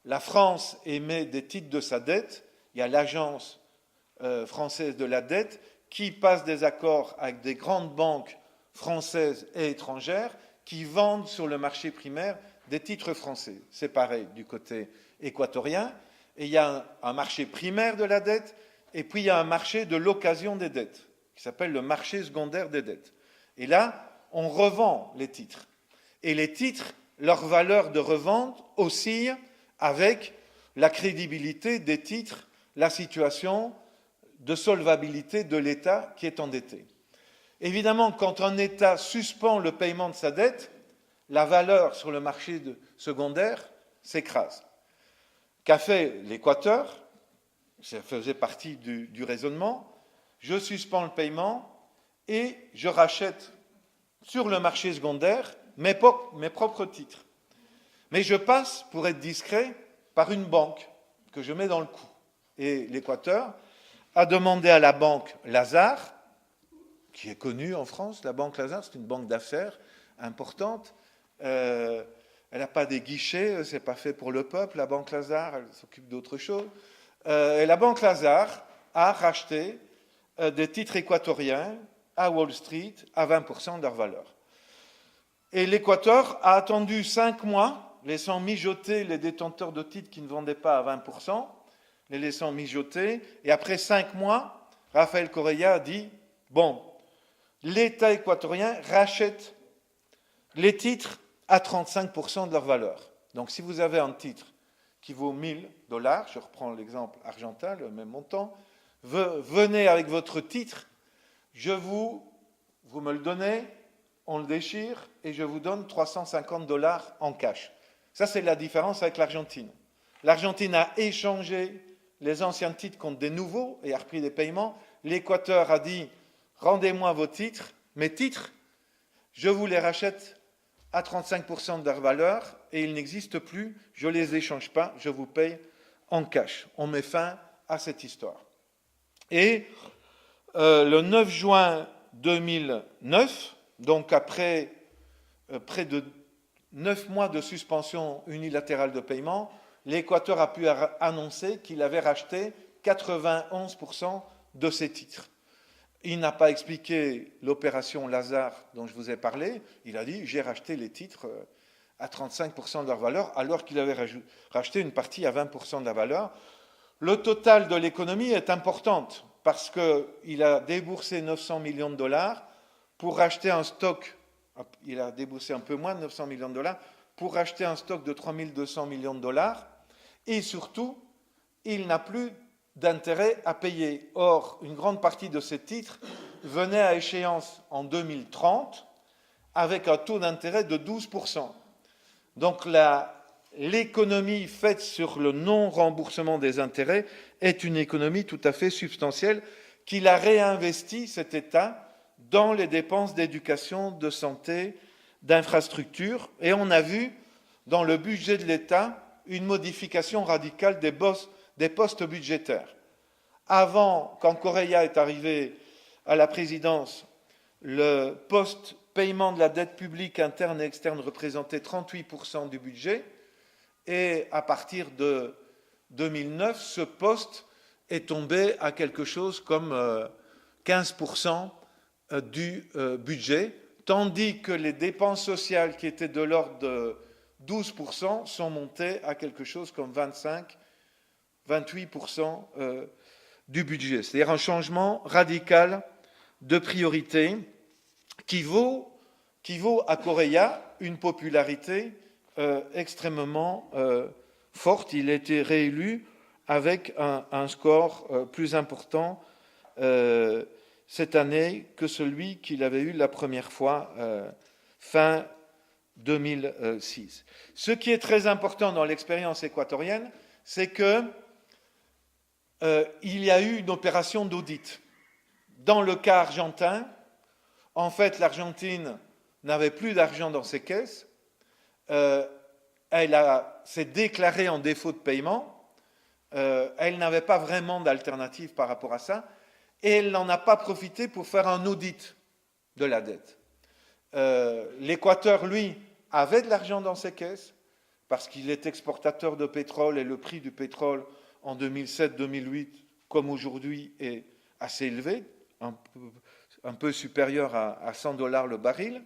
la France émet des titres de sa dette, il y a l'agence française de la dette qui passe des accords avec des grandes banques françaises et étrangères qui vendent sur le marché primaire des titres français. C'est pareil du côté équatorien. Et il y a un marché primaire de la dette et puis il y a un marché de l'occasion des dettes qui s'appelle le marché secondaire des dettes. Et là, on revend les titres. Et les titres, leur valeur de revente oscille avec la crédibilité des titres, la situation de solvabilité de l'État qui est endetté. Évidemment, quand un État suspend le paiement de sa dette, la valeur sur le marché secondaire s'écrase. Qu'a fait l'Équateur? Ça faisait partie du raisonnement. Je suspends le paiement et je rachète sur le marché secondaire mes propres titres. Mais je passe, pour être discret, par une banque que je mets dans le coup. Et l'Équateur a demandé à la banque Lazare, qui est connue en France, la banque Lazare, c'est une banque d'affaires importante. Elle n'a pas des guichets, c'est pas fait pour le peuple, la banque Lazare, elle s'occupe d'autre chose. Et la banque Lazare a racheté des titres équatoriens à Wall Street à 20% de leur valeur. Et l'Équateur a attendu 5 mois, laissant mijoter les détenteurs de titres qui ne vendaient pas à 20%, les laissant mijoter. Et après 5 mois, Rafael Correa a dit, bon, l'État équatorien rachète les titres à 35% de leur valeur. Donc si vous avez un titre qui vaut $1,000, je reprends l'exemple argentin, le même montant, venez avec votre titre, vous me le donnez, on le déchire et je vous donne $350 en cash. Ça, c'est la différence avec l'Argentine. L'Argentine a échangé les anciens titres contre des nouveaux et a repris des paiements. L'Équateur a dit, rendez-moi vos titres, mes titres, je vous les rachète à 35% de leur valeur et ils n'existent plus, je ne les échange pas, je vous paye en cash. On met fin à cette histoire. Et le 9 juin 2009, donc après près de 9 mois de suspension unilatérale de paiement, l'Équateur a pu annoncer qu'il avait racheté 91% de ses titres. Il n'a pas expliqué l'opération Lazare dont je vous ai parlé. Il a dit, j'ai racheté les titres à 35% de leur valeur, alors qu'il avait racheté une partie à 20% de la valeur. Le total de l'économie est importante, parce qu'il a déboursé 900 millions de dollars pour racheter un stock, il a déboursé un peu moins de 900 millions de dollars, pour racheter un stock de 3200 millions de dollars. et surtout, il n'a plus d'intérêt à payer. Or, une grande partie de ces titres venait à échéance en 2030 avec un taux d'intérêt de 12%. Donc l'économie faite sur le non-remboursement des intérêts est une économie tout à fait substantielle qu'il a réinvesti, cet État, dans les dépenses d'éducation, de santé, d'infrastructure. Et on a vu dans le budget de l'État une modification radicale des postes budgétaires. Avant, quand Correia est arrivé à la présidence, le poste paiement de la dette publique interne et externe représentait 38% du budget. Et à partir de 2009, ce poste est tombé à quelque chose comme 15% du budget, tandis que les dépenses sociales qui étaient de l'ordre de 12% sont montées à quelque chose comme 28% du budget. C'est-à-dire un changement radical de priorité qui vaut à Correia une popularité extrêmement forte. Il a été réélu avec un score plus important cette année que celui qu'il avait eu la première fois fin 2006. Ce qui est très important dans l'expérience équatorienne, c'est que il y a eu une opération d'audit. Dans le cas argentin, en fait, l'Argentine n'avait plus d'argent dans ses caisses. Elle s'est déclarée en défaut de paiement. Elle n'avait pas vraiment d'alternative par rapport à ça. Et elle n'en a pas profité pour faire un audit de la dette. L'Équateur, lui, avait de l'argent dans ses caisses parce qu'il est exportateur de pétrole et le prix du pétrole en 2007-2008, comme aujourd'hui, est assez élevé, un peu supérieur à $100 le baril.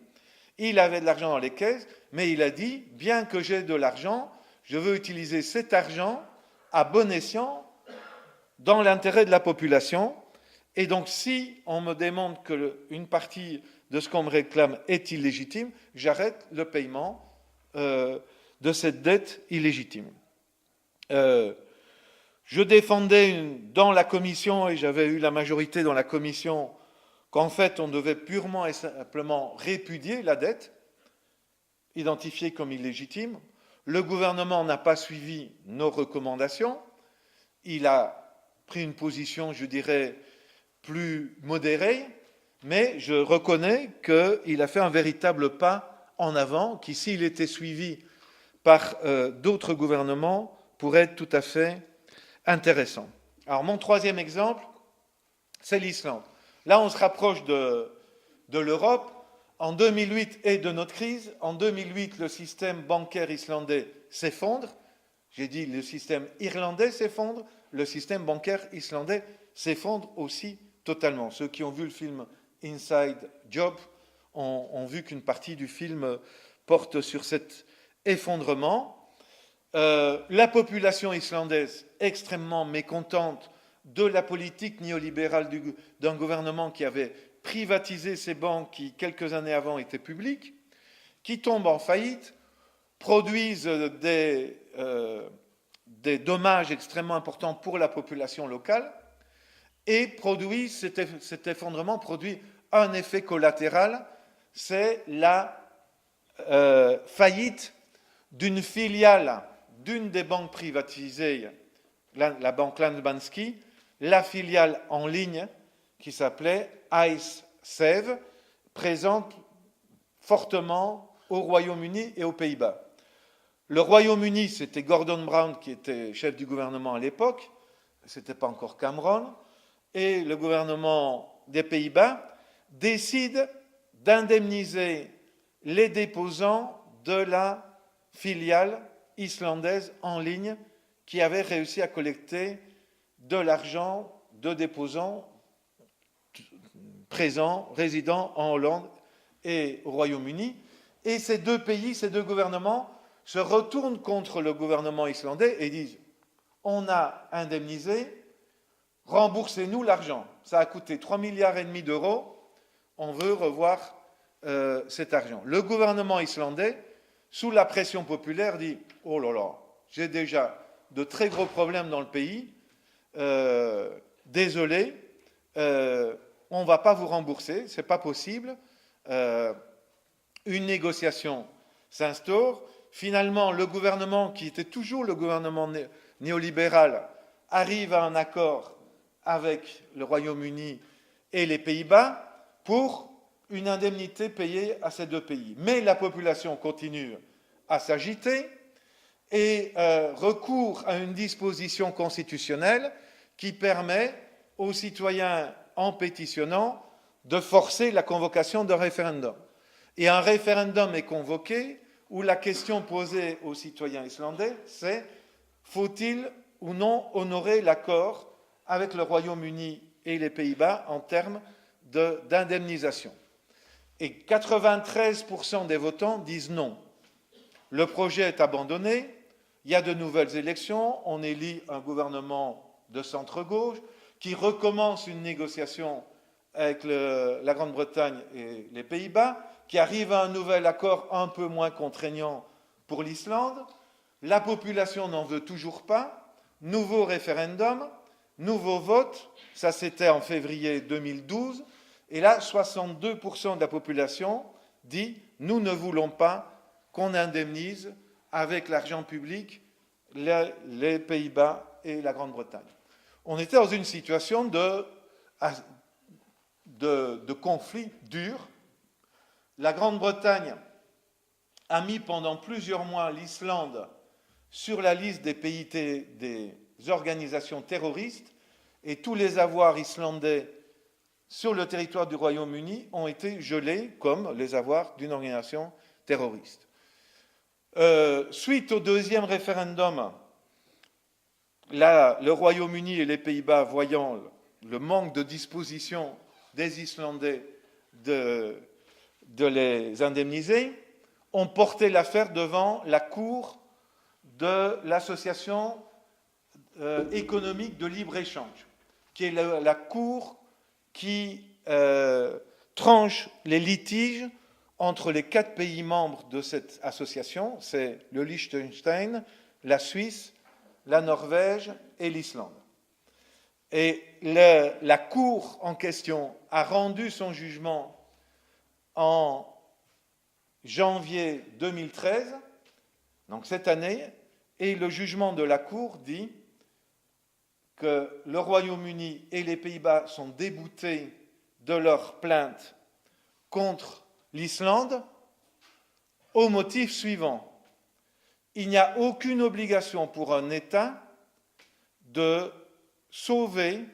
Il avait de l'argent dans les caisses, mais il a dit, bien que j'ai de l'argent, je veux utiliser cet argent à bon escient dans l'intérêt de la population. Et donc, si on me démontre qu'une partie de ce qu'on me réclame est illégitime, j'arrête le paiement de cette dette illégitime. Je défendais dans la commission, et j'avais eu la majorité dans la commission, qu'en fait, on devait purement et simplement répudier la dette, identifiée comme illégitime. Le gouvernement n'a pas suivi nos recommandations. Il a pris une position, je dirais, plus modérée, mais je reconnais qu'il a fait un véritable pas en avant, qui, s'il était suivi par d'autres gouvernements, pourrait être tout à fait intéressant. Alors, mon troisième exemple, c'est l'Islande. Là, on se rapproche de l'Europe. En 2008 et de notre crise, en 2008, le système bancaire islandais s'effondre. J'ai dit le système irlandais s'effondre, le système bancaire islandais s'effondre aussi totalement. Ceux qui ont vu le film Inside Job ont vu qu'une partie du film porte sur cet effondrement. La population islandaise extrêmement mécontente de la politique néolibérale d'un gouvernement qui avait privatisé ces banques qui, quelques années avant, étaient publiques, qui tombent en faillite, produisent des dommages extrêmement importants pour la population locale, et cet effondrement produit un effet collatéral, c'est la faillite d'une filiale d'une des banques privatisées, la banque Landsbanki, la filiale en ligne qui s'appelait IceSave, présente fortement au Royaume-Uni et aux Pays-Bas. Le Royaume-Uni, c'était Gordon Brown qui était chef du gouvernement à l'époque, c'était pas encore Cameron, et le gouvernement des Pays-Bas décide d'indemniser les déposants de la filiale islandaise en ligne qui avait réussi à collecter de l'argent de déposants présents, résidents en Hollande et au Royaume-Uni. Et ces deux pays, ces deux gouvernements se retournent contre le gouvernement islandais et disent « On a indemnisé, remboursez-nous l'argent. Ça a coûté 3,5 milliards d'euros, on veut revoir cet argent. » Le gouvernement islandais, sous la pression populaire, dit « Oh là là, j'ai déjà de très gros problèmes dans le pays. Désolé, on ne va pas vous rembourser, ce n'est pas possible. Une négociation s'instaure. Finalement, le gouvernement, qui était toujours le gouvernement néolibéral, arrive à un accord avec le Royaume-Uni et les Pays-Bas pour une indemnité payée à ces deux pays. Mais la population continue à s'agiter et recourt à une disposition constitutionnelle qui permet aux citoyens, en pétitionnant, de forcer la convocation d'un référendum. Et un référendum est convoqué où la question posée aux citoyens islandais, c'est faut-il ou non honorer l'accord avec le Royaume-Uni et les Pays-Bas en termes d'indemnisation. Et 93% des votants disent non. Le projet est abandonné, il y a de nouvelles élections, on élit un gouvernement de centre-gauche qui recommence une négociation avec la Grande-Bretagne et les Pays-Bas, qui arrive à un nouvel accord un peu moins contraignant pour l'Islande. La population n'en veut toujours pas. Nouveau référendum, nouveau vote, ça c'était en février 2012, et là 62% de la population dit « nous ne voulons pas qu'on indemnise avec l'argent public les Pays-Bas et la Grande-Bretagne ». On était dans une situation de conflit dur. La Grande-Bretagne a mis pendant plusieurs mois l'Islande sur la liste des pays des organisations terroristes et tous les avoirs islandais sur le territoire du Royaume-Uni ont été gelés comme les avoirs d'une organisation terroriste. Suite au deuxième référendum, le Royaume-Uni et les Pays-Bas, voyant le manque de disposition des Islandais de les indemniser, ont porté l'affaire devant la Cour de l'Association économique de libre-échange, qui est la Cour qui tranche les litiges entre les 4 pays membres de cette association, c'est le Liechtenstein, la Suisse, la Norvège et l'Islande. Et la Cour en question a rendu son jugement en janvier 2013, donc cette année, et le jugement de la Cour dit que le Royaume-Uni et les Pays-Bas sont déboutés de leur plainte contre l'Islande au motif suivant. Il n'y a aucune obligation pour un État de sauver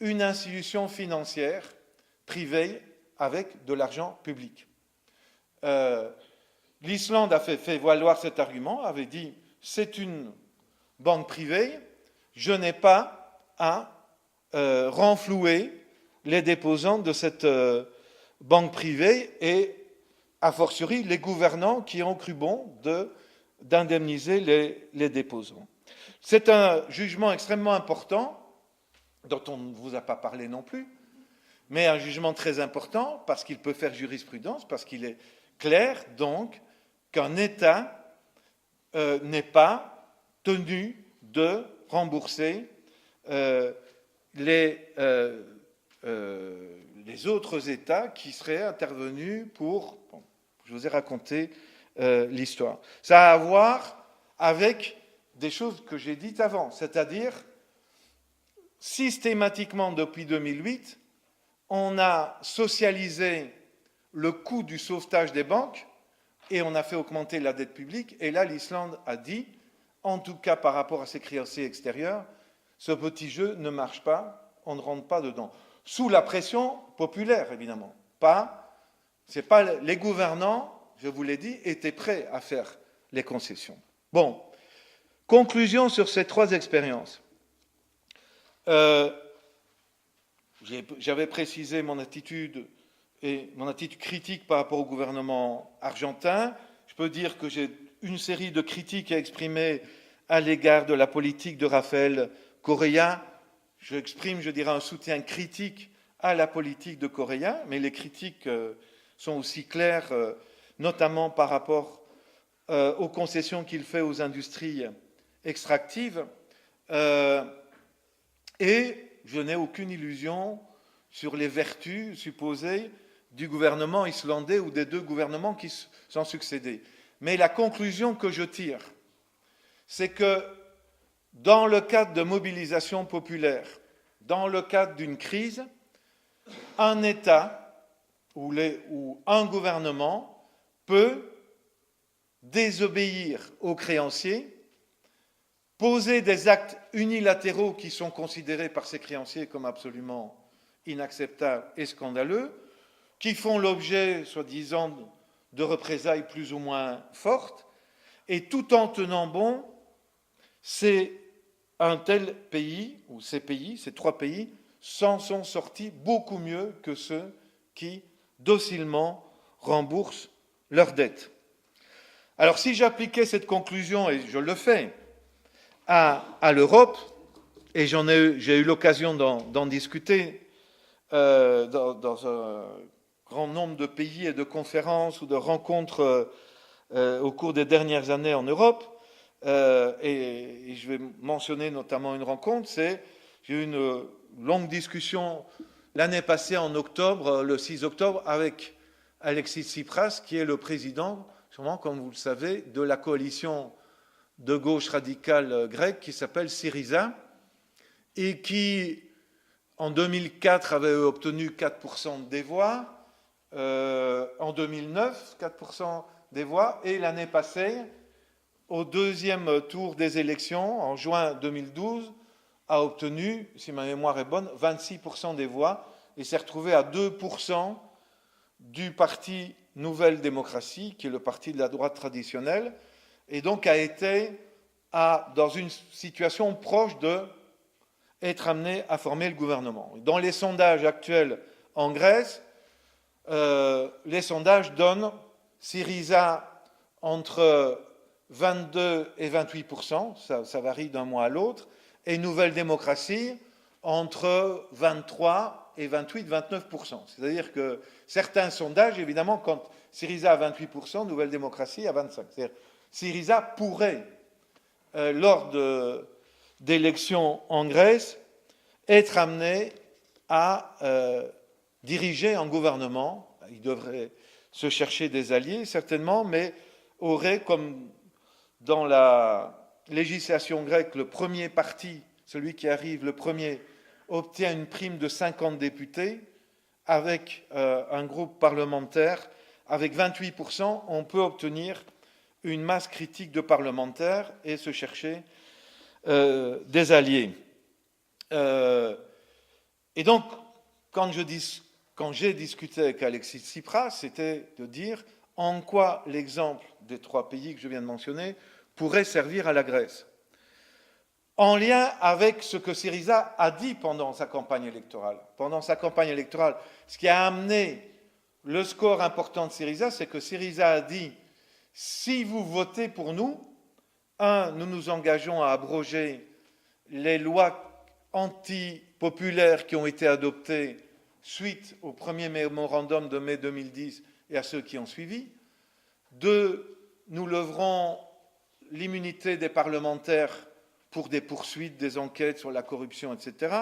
une institution financière privée avec de l'argent public. L'Islande a fait valoir cet argument, avait dit c'est une banque privée, je n'ai pas à renflouer les déposants de cette banque privée et a fortiori les gouvernants qui ont cru bon d'indemniser les déposants. C'est un jugement extrêmement important dont on ne vous a pas parlé non plus, mais un jugement très important parce qu'il peut faire jurisprudence, parce qu'il est clair donc qu'un État n'est pas tenu de rembourser les autres États qui seraient intervenus pour... Bon, je vous ai raconté l'histoire. Ça a à voir avec des choses que j'ai dites avant, c'est-à-dire systématiquement depuis 2008, on a socialisé le coût du sauvetage des banques et on a fait augmenter la dette publique. Et là, l'Islande a dit, en tout cas par rapport à ses créanciers extérieurs, ce petit jeu ne marche pas, on ne rentre pas dedans. Sous la pression populaire, évidemment. C'est pas les gouvernants, je vous l'ai dit, étaient prêts à faire les concessions. Bon, conclusion sur ces 3 expériences. J'avais précisé mon attitude critique par rapport au gouvernement argentin. Je peux dire que j'ai une série de critiques à exprimer à l'égard de la politique de Rafael Correa. J'exprime, je dirais, un soutien critique à la politique de Correa, mais les critiques sont aussi claires, notamment par rapport aux concessions qu'il fait aux industries extractive. Et je n'ai aucune illusion sur les vertus supposées du gouvernement islandais ou des deux gouvernements qui s'en succédé. Mais la conclusion que je tire, c'est que dans le cadre de mobilisation populaire, dans le cadre d'une crise, un État ou un gouvernement peut désobéir aux créanciers, poser des actes unilatéraux qui sont considérés par ces créanciers comme absolument inacceptables et scandaleux, qui font l'objet, soi-disant, de représailles plus ou moins fortes, et tout en tenant bon, c'est un tel pays, ou ces pays, ces trois pays, s'en sont sortis beaucoup mieux que ceux qui, docilement, remboursent leurs dettes. Alors si j'appliquais cette conclusion, et je le fais, à l'Europe, et j'ai eu l'occasion d'en discuter dans un grand nombre de pays et de conférences ou de rencontres au cours des dernières années en Europe, et je vais mentionner notamment une rencontre, j'ai eu une longue discussion l'année passée en octobre, le 6 octobre, avec Alexis Tsipras, qui est le président, sûrement comme vous le savez, de la coalition de gauche radicale grecque qui s'appelle Syriza, et qui, en 2004, avait obtenu 4% des voix, en 2009, 4% des voix, et l'année passée, au deuxième tour des élections, en juin 2012, a obtenu, si ma mémoire est bonne, 26% des voix, et s'est retrouvé à 2% du parti Nouvelle Démocratie, qui est le parti de la droite traditionnelle, et donc a été dans une situation proche d'être amené à former le gouvernement. Dans les sondages actuels en Grèce, les sondages donnent Syriza entre 22 et 28%, ça varie d'un mois à l'autre, et Nouvelle Démocratie entre 23 et 28-29%. C'est-à-dire que certains sondages, évidemment, quand Syriza a 28%, Nouvelle Démocratie a 25%. C'est-à-dire Syriza pourrait, lors d'élections en Grèce, être amené à diriger un gouvernement. Il devrait se chercher des alliés, certainement, mais aurait, comme dans la législation grecque, le premier parti, celui qui arrive le premier, obtient une prime de 50 députés, avec un groupe parlementaire, avec 28%, on peut obtenir une masse critique de parlementaires et se chercher des alliés. Et donc, quand j'ai discuté avec Alexis Tsipras, c'était de dire en quoi l'exemple des trois pays que je viens de mentionner pourrait servir à la Grèce. En lien avec ce que Syriza a dit pendant sa campagne électorale. Pendant sa campagne électorale, ce qui a amené le score important de Syriza, c'est que Syriza a dit « Si vous votez pour nous, nous nous engageons à abroger les lois anti-populaires qui ont été adoptées suite au premier mémorandum de mai 2010 et à ceux qui ont suivi. 2, nous leverons l'immunité des parlementaires pour des poursuites, des enquêtes sur la corruption, etc.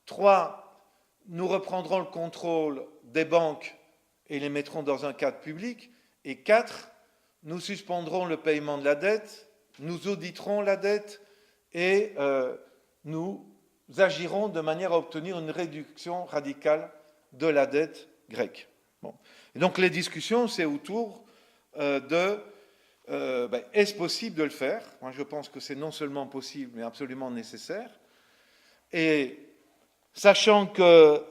3, nous reprendrons le contrôle des banques et les mettrons dans un cadre public. Et 4, nous suspendrons le paiement de la dette, nous auditerons la dette et nous agirons de manière à obtenir une réduction radicale de la dette grecque. Bon. Et donc les discussions, c'est autour est-ce possible de le faire? Moi, je pense que c'est non seulement possible, mais absolument nécessaire. Et sachant que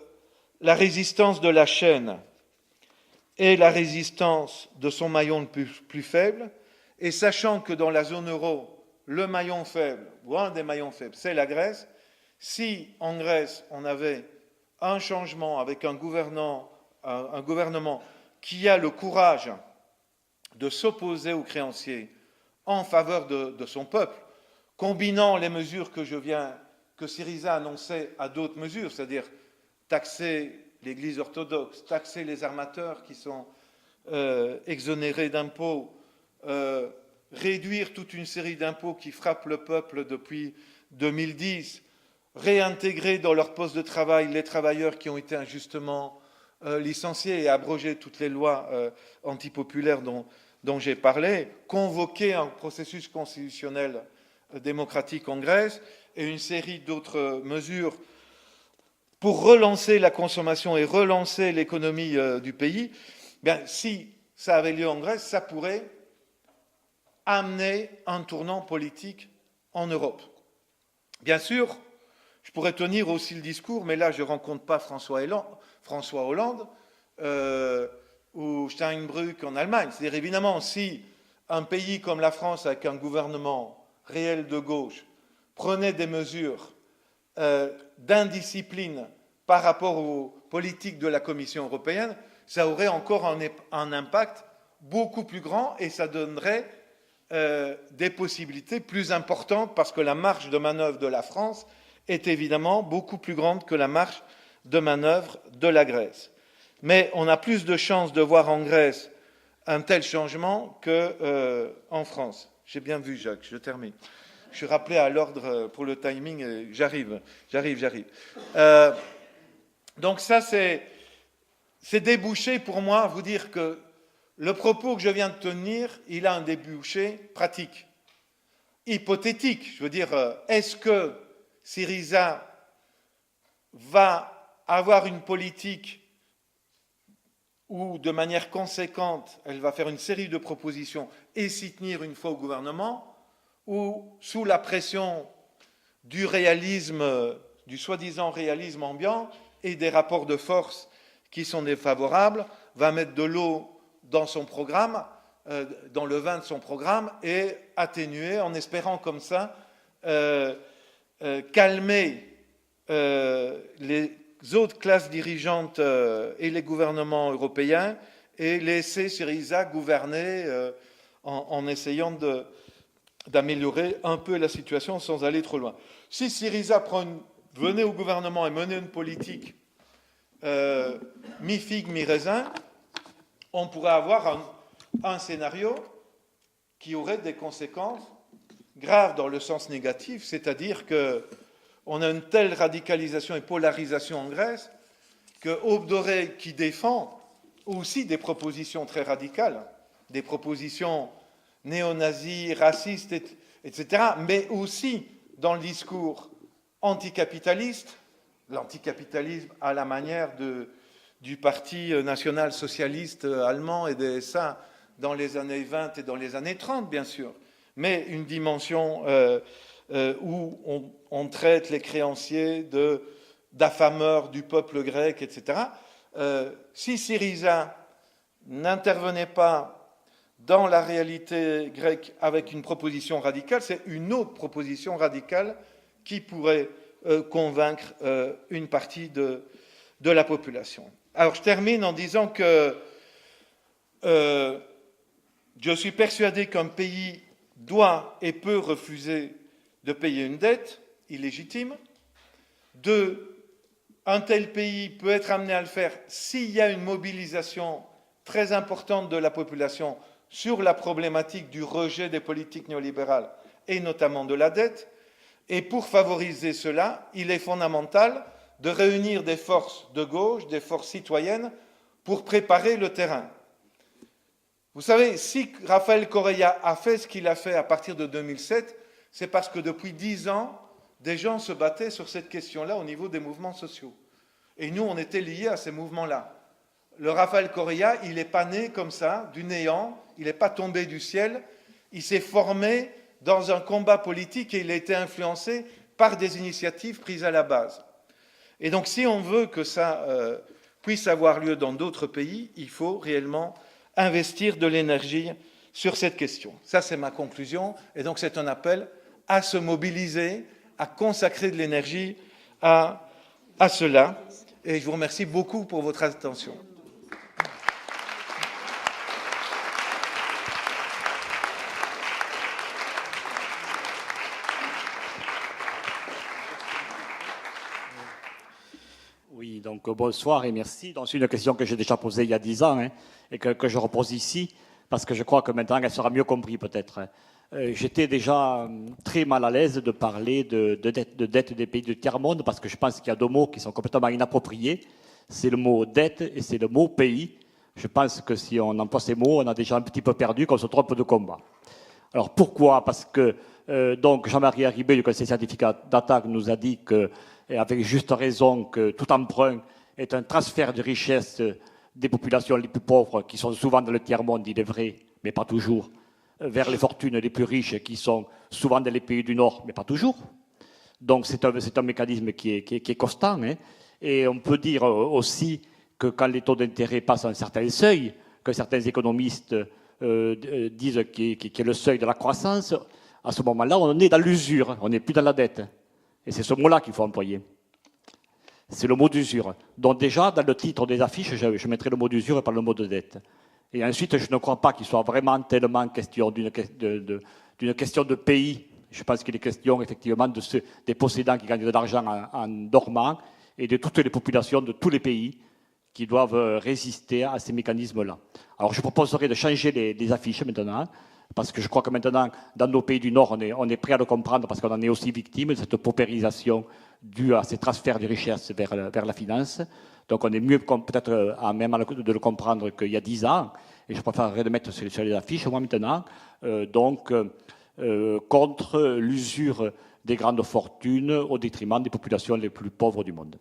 la résistance de la chaîne est la résistance de son maillon le plus faible, et sachant que dans la zone euro, le maillon faible, ou un des maillons faibles, c'est la Grèce, si en Grèce, on avait un changement avec un gouvernement qui a le courage de s'opposer aux créanciers en faveur de son peuple, combinant les mesures que Syriza annonçait à d'autres mesures, c'est-à-dire taxer l'Église orthodoxe, taxer les armateurs qui sont exonérés d'impôts, réduire toute une série d'impôts qui frappent le peuple depuis 2010, réintégrer dans leur poste de travail les travailleurs qui ont été injustement licenciés et abroger toutes les lois antipopulaires dont j'ai parlé, convoquer un processus constitutionnel démocratique en Grèce et une série d'autres mesures pour relancer la consommation et relancer l'économie du pays, bien, si ça avait lieu en Grèce, ça pourrait amener un tournant politique en Europe. Bien sûr, je pourrais tenir aussi le discours, mais là je ne rencontre pas François Hollande ou Steinbrück en Allemagne. C'est-à-dire évidemment, si un pays comme la France, avec un gouvernement réel de gauche, prenait des mesures d'indiscipline par rapport aux politiques de la Commission européenne, ça aurait encore un impact beaucoup plus grand et ça donnerait des possibilités plus importantes parce que la marge de manœuvre de la France est évidemment beaucoup plus grande que la marge de manœuvre de la Grèce. Mais on a plus de chances de voir en Grèce un tel changement qu'en France. J'ai bien vu, Jacques, je termine. Je suis rappelé à l'ordre pour le timing, et j'arrive. Donc ça, c'est débouché pour moi à vous dire que le propos que je viens de tenir, il a un débouché pratique, hypothétique. Je veux dire, est-ce que Syriza va avoir une politique où, de manière conséquente, elle va faire une série de propositions et s'y tenir une fois au gouvernement, ou sous la pression du réalisme, du soi-disant réalisme ambiant et des rapports de force qui sont défavorables, va mettre de l'eau dans son programme, dans le vin de son programme, et atténuer, en espérant comme ça calmer les autres classes dirigeantes et les gouvernements européens et laisser Syriza gouverner en essayant d'améliorer un peu la situation sans aller trop loin. Si Syriza venait au gouvernement et menait une politique mi-figue, mi-raisin, on pourrait avoir un scénario qui aurait des conséquences graves dans le sens négatif, c'est-à-dire qu'on a une telle radicalisation et polarisation en Grèce que Aube Dorée, qui défend aussi des propositions très radicales, des propositions néo-nazis, racistes, etc., mais aussi dans le discours anticapitaliste, l'anticapitalisme à la manière du Parti national-socialiste allemand et des SA dans les années 20 et dans les années 30, bien sûr, mais une dimension où on traite les créanciers d'affameurs du peuple grec, etc. Si Syriza n'intervenait pas dans la réalité grecque avec une proposition radicale, c'est une autre proposition radicale qui pourrait convaincre une partie de la population. Alors je termine en disant que je suis persuadé qu'un pays doit et peut refuser de payer une dette illégitime. Un tel pays peut être amené à le faire s'il y a une mobilisation très importante de la population sur la problématique du rejet des politiques néolibérales et notamment de la dette. Et pour favoriser cela, il est fondamental de réunir des forces de gauche, des forces citoyennes, pour préparer le terrain. Vous savez, si Rafael Correa a fait ce qu'il a fait à partir de 2007, c'est parce que depuis 10 ans, des gens se battaient sur cette question-là au niveau des mouvements sociaux. Et nous, on était liés à ces mouvements-là. Le Rafael Correa, il n'est pas né comme ça, du néant, il n'est pas tombé du ciel, il s'est formé dans un combat politique et il a été influencé par des initiatives prises à la base. Et donc, si on veut que ça puisse avoir lieu dans d'autres pays, il faut réellement investir de l'énergie sur cette question. Ça, c'est ma conclusion. Et donc, c'est un appel à se mobiliser, à consacrer de l'énergie à cela. Et je vous remercie beaucoup pour votre attention. Oui, donc bonsoir et merci. Donc, c'est une question que j'ai déjà posée il y a 10 ans et que je repose ici. parce que je crois que maintenant elle sera mieux comprise peut-être. J'étais déjà très mal à l'aise de parler de dette des pays du tiers-monde, parce que je pense qu'il y a deux mots qui sont complètement inappropriés. C'est le mot dette et c'est le mot pays. Je pense que si on emploie ces mots, on a déjà un petit peu perdu, qu'on se trompe de combat. Alors pourquoi? Parce que donc Jean-Marie Harribey du Conseil scientifique d'Attaque nous a dit que, et avec juste raison, que tout emprunt est un transfert de richesse des populations les plus pauvres, qui sont souvent dans le tiers-monde, il est vrai, mais pas toujours, vers les fortunes les plus riches, qui sont souvent dans les pays du Nord, mais pas toujours. Donc c'est un mécanisme qui est constant. Hein. Et on peut dire aussi que quand les taux d'intérêt passent un certain seuil, que certains économistes disent qui est le seuil de la croissance, à ce moment-là, on est dans l'usure, on n'est plus dans la dette. Et c'est ce mot-là qu'il faut employer. C'est le mot d'usure. Donc déjà, dans le titre des affiches, je mettrai le mot d'usure et pas le mot de dette. Et ensuite, je ne crois pas qu'il soit vraiment tellement question d'une question de pays. Je pense qu'il est question effectivement des possédants qui gagnent de l'argent en dormant et de toutes les populations de tous les pays qui doivent résister à ces mécanismes-là. Alors je proposerai de changer les affiches maintenant, parce que je crois que maintenant, dans nos pays du Nord, on est prêt à le comprendre, parce qu'on en est aussi victime de cette paupérisation due à ces transferts de richesses vers la finance. Donc on est mieux peut-être à même de le comprendre qu'il y a 10 ans, et je préférerais de mettre sur les affiches, moi maintenant, contre l'usure des grandes fortunes au détriment des populations les plus pauvres du monde.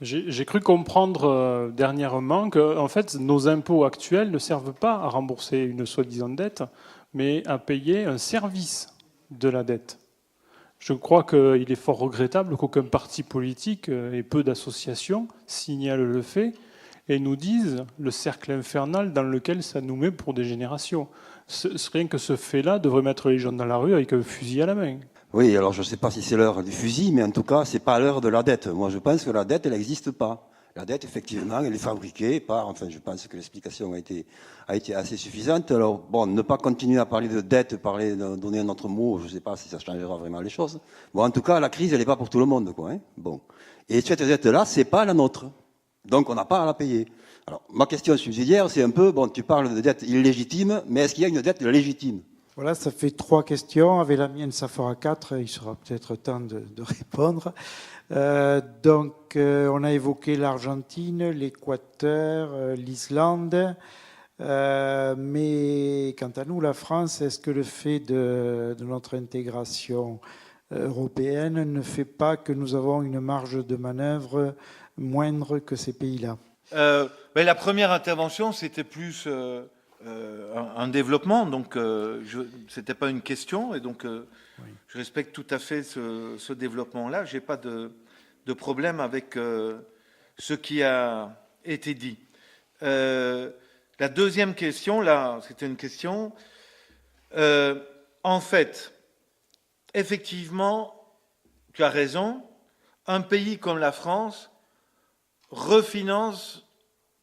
J'ai cru comprendre dernièrement que en fait, nos impôts actuels ne servent pas à rembourser une soi-disant dette, mais à payer un service de la dette. Je crois qu'il est fort regrettable qu'aucun parti politique et peu d'associations signalent le fait et nous disent le cercle infernal dans lequel ça nous met pour des générations. Rien que ce fait-là devrait mettre les gens dans la rue avec un fusil à la main. Oui, alors je ne sais pas si c'est l'heure du fusil, mais en tout cas, c'est pas l'heure de la dette. Moi, je pense que la dette, elle n'existe pas. La dette, effectivement, elle est fabriquée par... Enfin, je pense que l'explication a été assez suffisante. Alors, bon, ne pas continuer à parler de dette, donner un autre mot, je ne sais pas si ça changera vraiment les choses. Bon, en tout cas, la crise, elle n'est pas pour tout le monde, quoi. Hein, bon. Et cette dette-là, c'est pas la nôtre. Donc, on n'a pas à la payer. Alors, ma question subsidiaire, c'est un peu, bon, tu parles de dette illégitime, mais est-ce qu'il y a une dette légitime ? Voilà, ça fait 3 questions. Avec la mienne, ça fera 4. Il sera peut-être temps de répondre. On a évoqué l'Argentine, l'Équateur, l'Islande. Mais quant à nous, la France, est-ce que le fait de notre intégration européenne ne fait pas que nous avons une marge de manœuvre moindre que ces pays-là ? La première intervention, c'était plus... un développement, donc c'était pas une question, et donc oui. Je respecte tout à fait ce développement-là. J'ai pas de problème avec ce qui a été dit. La deuxième question, là, c'était une question. En fait, effectivement, tu as raison. Un pays comme la France refinance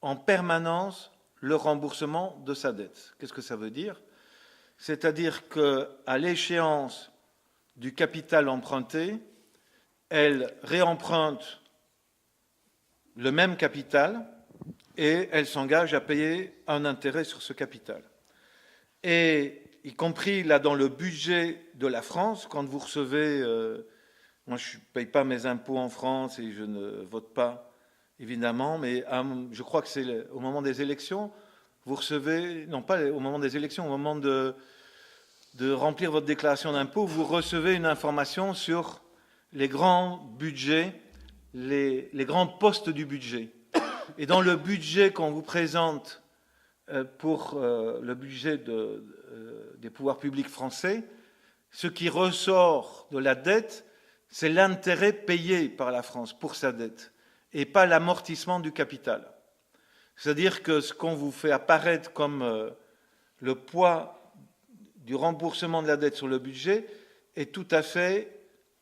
en permanence le remboursement de sa dette. Qu'est-ce que ça veut dire ? C'est-à-dire qu'à l'échéance du capital emprunté, elle réemprunte le même capital et elle s'engage à payer un intérêt sur ce capital. Et y compris là dans le budget de la France, quand vous recevez... moi, je ne paye pas mes impôts en France et je ne vote pas, évidemment, mais je crois que c'est au moment des élections, vous recevez, non pas au moment des élections, au moment de remplir votre déclaration d'impôt, vous recevez une information sur les grands budgets, les grands postes du budget. Et dans le budget qu'on vous présente pour le budget des pouvoirs publics français, ce qui ressort de la dette, c'est l'intérêt payé par la France pour sa dette, et pas l'amortissement du capital. C'est-à-dire que ce qu'on vous fait apparaître comme le poids du remboursement de la dette sur le budget est tout à fait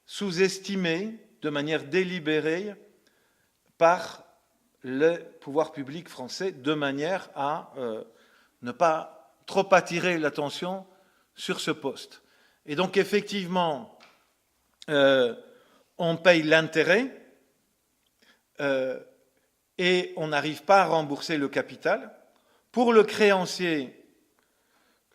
sous-estimé de manière délibérée par le pouvoir public français, de manière à ne pas trop attirer l'attention sur ce poste. Et donc effectivement, on paye l'intérêt, et on n'arrive pas à rembourser le capital. Pour le créancier,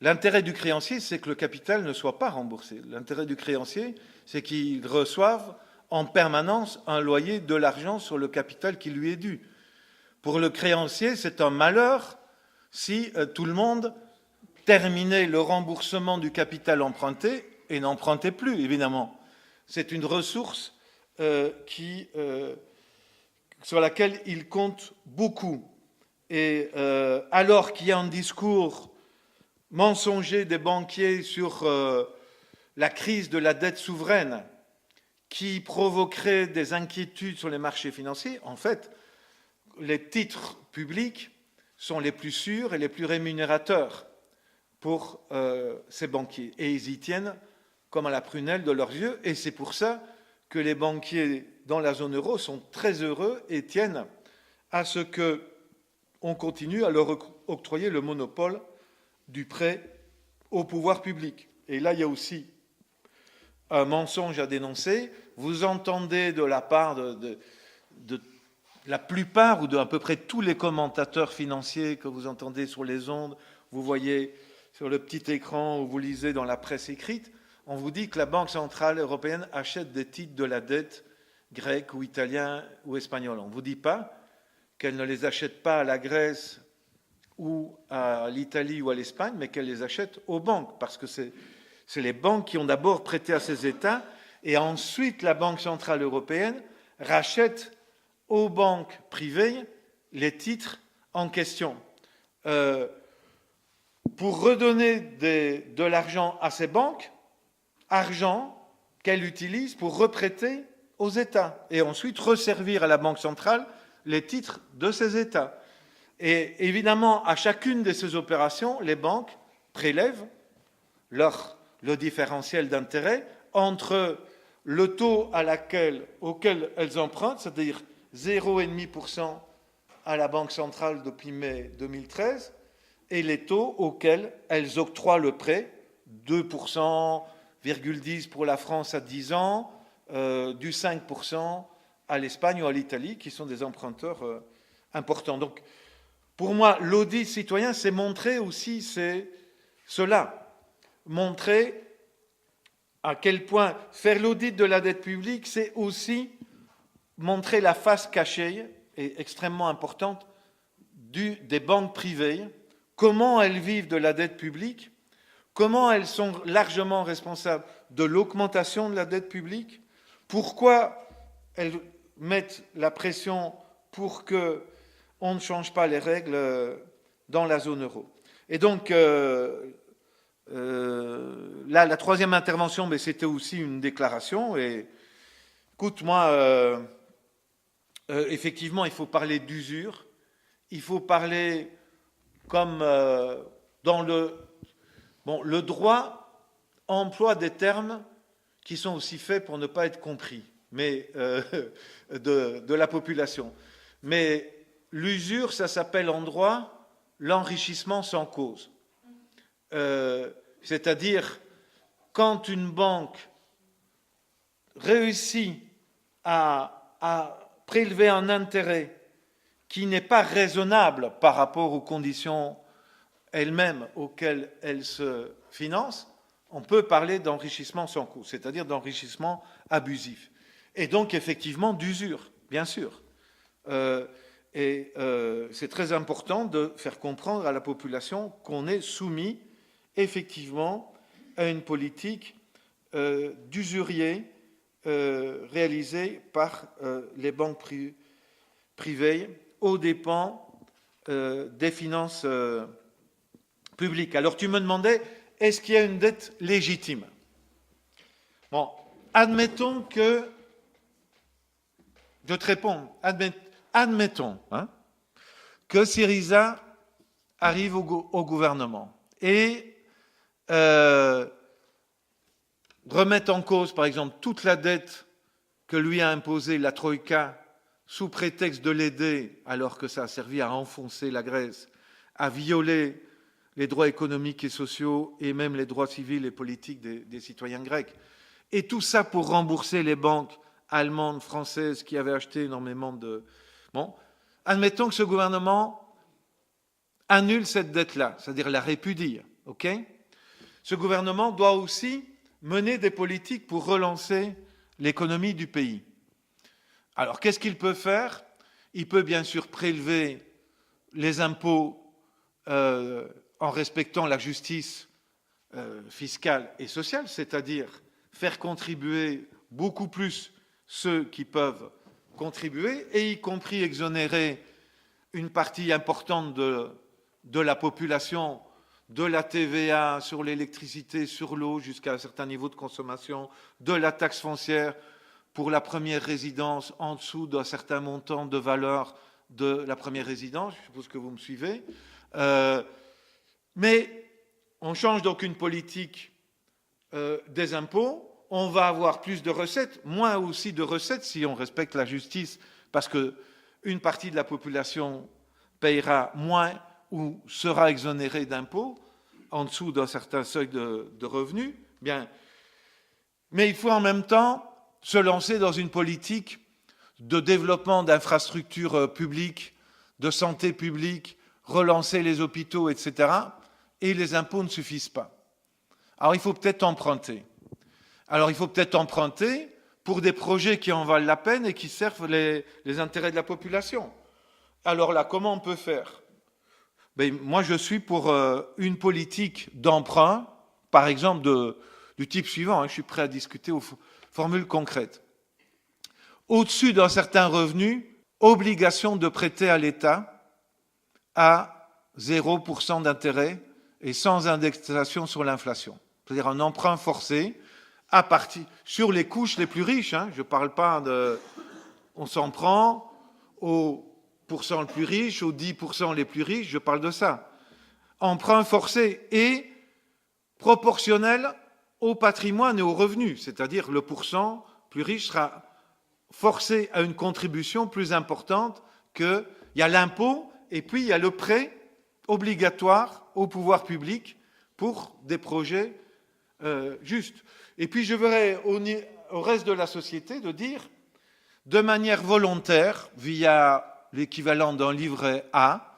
L'intérêt du créancier, c'est que le capital ne soit pas remboursé. L'intérêt du créancier, c'est qu'il reçoive en permanence un loyer de l'argent sur le capital qui lui est dû. Pour le créancier, c'est un malheur si tout le monde terminait le remboursement du capital emprunté et n'empruntait plus, évidemment. C'est une ressource sur laquelle il compte beaucoup. Et alors qu'il y a un discours mensonger des banquiers sur la crise de la dette souveraine qui provoquerait des inquiétudes sur les marchés financiers, en fait, les titres publics sont les plus sûrs et les plus rémunérateurs pour ces banquiers. Et ils y tiennent comme à la prunelle de leurs yeux. Et c'est pour ça que les banquiers dans la zone euro sont très heureux et tiennent à ce qu'on continue à leur octroyer le monopole du prêt au pouvoir public. Et là, il y a aussi un mensonge à dénoncer. Vous entendez de la part de la plupart ou de à peu près tous les commentateurs financiers que vous entendez sur les ondes, vous voyez sur le petit écran ou vous lisez dans la presse écrite, on vous dit que la Banque centrale européenne achète des titres de la dette grecque ou italien ou espagnol. On ne vous dit pas qu'elle ne les achète pas à la Grèce ou à l'Italie ou à l'Espagne, mais qu'elle les achète aux banques, parce que c'est les banques qui ont d'abord prêté à ces États, et ensuite la Banque centrale européenne rachète aux banques privées les titres en question. Pour redonner de l'argent à ces banques, argent qu'elle utilise pour reprêter aux États, et ensuite resservir à la Banque centrale les titres de ces États. Et évidemment, à chacune de ces opérations, les banques prélèvent le différentiel d'intérêt entre le taux auquel elles empruntent, c'est-à-dire 0,5% à la Banque centrale depuis mai 2013, et les taux auxquels elles octroient le prêt, 2,10% pour la France à 10 ans, du 5% à l'Espagne ou à l'Italie, qui sont des emprunteurs importants. Donc, pour moi, l'audit citoyen, c'est montrer aussi cela. Montrer à quel point faire l'audit de la dette publique, c'est aussi montrer la face cachée et extrêmement importante des banques privées, comment elles vivent de la dette publique, comment elles sont largement responsables de l'augmentation de la dette publique, pourquoi elles mettent la pression pour qu'on ne change pas les règles dans la zone euro. Et donc, là, la troisième intervention, mais c'était aussi une déclaration. Et écoute, moi, effectivement, il faut parler d'usure. Il faut parler comme dans le droit emploie des termes qui sont aussi faits pour ne pas être compris, mais de la population. Mais l'usure, ça s'appelle en droit l'enrichissement sans cause. C'est-à-dire, quand une banque réussit à prélever un intérêt qui n'est pas raisonnable par rapport aux conditions elles-mêmes auxquelles elle se finance, on peut parler d'enrichissement sans cause, c'est-à-dire d'enrichissement abusif. Et donc, effectivement, d'usure, bien sûr. C'est très important de faire comprendre à la population qu'on est soumis, effectivement, à une politique d'usurier réalisée par les banques privées aux dépens des finances publiques. Alors, tu me demandais, est-ce qu'il y a une dette légitime? Bon, admettons que... Je te réponds, admettons que Syriza arrive au gouvernement et remette en cause, par exemple, toute la dette que lui a imposée la Troïka sous prétexte de l'aider, alors que ça a servi à enfoncer la Grèce, à violer les droits économiques et sociaux et même les droits civils et politiques des citoyens grecs. Et tout ça pour rembourser les banques allemandes, françaises qui avaient acheté énormément de... Bon, admettons que ce gouvernement annule cette dette-là, c'est-à-dire la répudie, OK ? Ce gouvernement doit aussi mener des politiques pour relancer l'économie du pays. Alors, qu'est-ce qu'il peut faire ? Il peut bien sûr prélever les impôts en respectant la justice fiscale et sociale, c'est-à-dire faire contribuer beaucoup plus ceux qui peuvent contribuer, et y compris exonérer une partie importante de la population de la TVA sur l'électricité, sur l'eau, jusqu'à un certain niveau de consommation, de la taxe foncière pour la première résidence en dessous d'un certain montant de valeur de la première résidence. Je suppose que vous me suivez. Mais on change donc une politique des impôts. On va avoir plus de recettes, moins aussi de recettes si on respecte la justice, parce qu'une partie de la population payera moins ou sera exonérée d'impôts en dessous d'un certain seuil de revenus. Bien. Mais il faut en même temps se lancer dans une politique de développement d'infrastructures publiques, de santé publique, relancer les hôpitaux, etc. Et les impôts ne suffisent pas. Alors il faut peut-être emprunter. Alors il faut peut-être emprunter pour des projets qui en valent la peine et qui servent les intérêts de la population. Alors là, comment on peut faire ? Ben, moi, je suis pour une politique d'emprunt, par exemple du type suivant. Je suis prêt à discuter aux formules concrètes. Au-dessus d'un certain revenu, obligation de prêter à l'État à 0% d'intérêt et sans indexation sur l'inflation. C'est-à-dire un emprunt forcé à partir sur les couches les plus riches. Je ne parle pas de... On s'en prend aux % le plus riche, aux 10% les plus riches, je parle de ça. Emprunt forcé et proportionnel au patrimoine et aux revenus, c'est-à-dire le pourcent plus riche sera forcé à une contribution plus importante que... Il y a l'impôt et puis il y a le prêt obligatoire au pouvoir public pour des projets justes. Et puis je verrai au reste de la société de dire, de manière volontaire, via l'équivalent d'un livret A,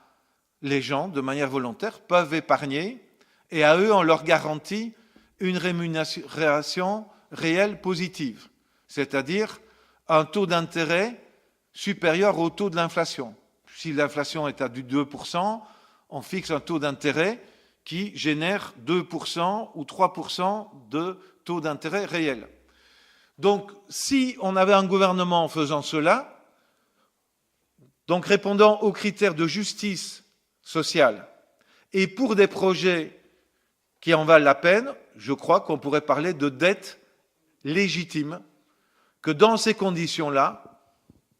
les gens, de manière volontaire, peuvent épargner et à eux, on leur garantit une rémunération réelle positive, c'est-à-dire un taux d'intérêt supérieur au taux de l'inflation. Si l'inflation est à du 2%, on fixe un taux d'intérêt qui génère 2% ou 3% de taux d'intérêt réel. Donc, si on avait un gouvernement en faisant cela, donc répondant aux critères de justice sociale, et pour des projets qui en valent la peine, je crois qu'on pourrait parler de dette légitime, que dans ces conditions-là,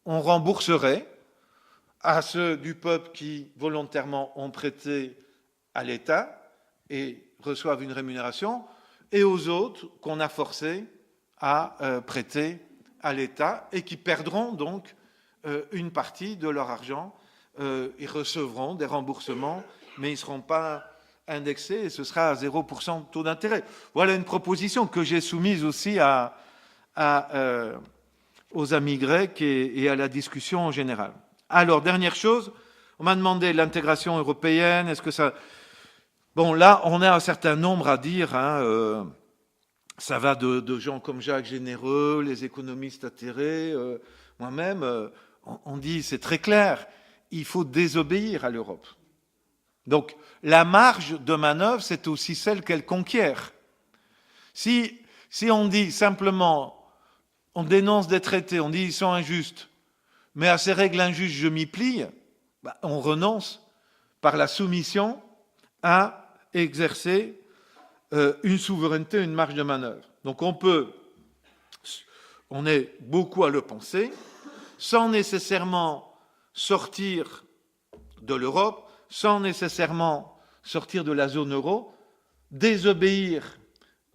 on rembourserait à ceux du peuple qui volontairement ont prêté à l'État et reçoivent une rémunération, et aux autres qu'on a forcés à prêter à l'État et qui perdront donc une partie de leur argent. Ils recevront des remboursements, mais ils ne seront pas indexés et ce sera à 0% de taux d'intérêt. Voilà une proposition que j'ai soumise aussi aux amis grecs et à la discussion en général. Alors, dernière chose, on m'a demandé l'intégration européenne, est-ce que ça... Bon, là, on a un certain nombre à dire, ça va de gens comme Jacques Généreux, les économistes atterrés, moi-même, on dit, c'est très clair, il faut désobéir à l'Europe. Donc, la marge de manœuvre, c'est aussi celle qu'elle conquiert. Si on dit simplement, on dénonce des traités, on dit ils sont injustes, mais à ces règles injustes, je m'y plie, on renonce par la soumission à exercer une souveraineté, une marge de manœuvre. Donc on est beaucoup à le penser, sans nécessairement sortir de l'Europe, sans nécessairement sortir de la zone euro, désobéir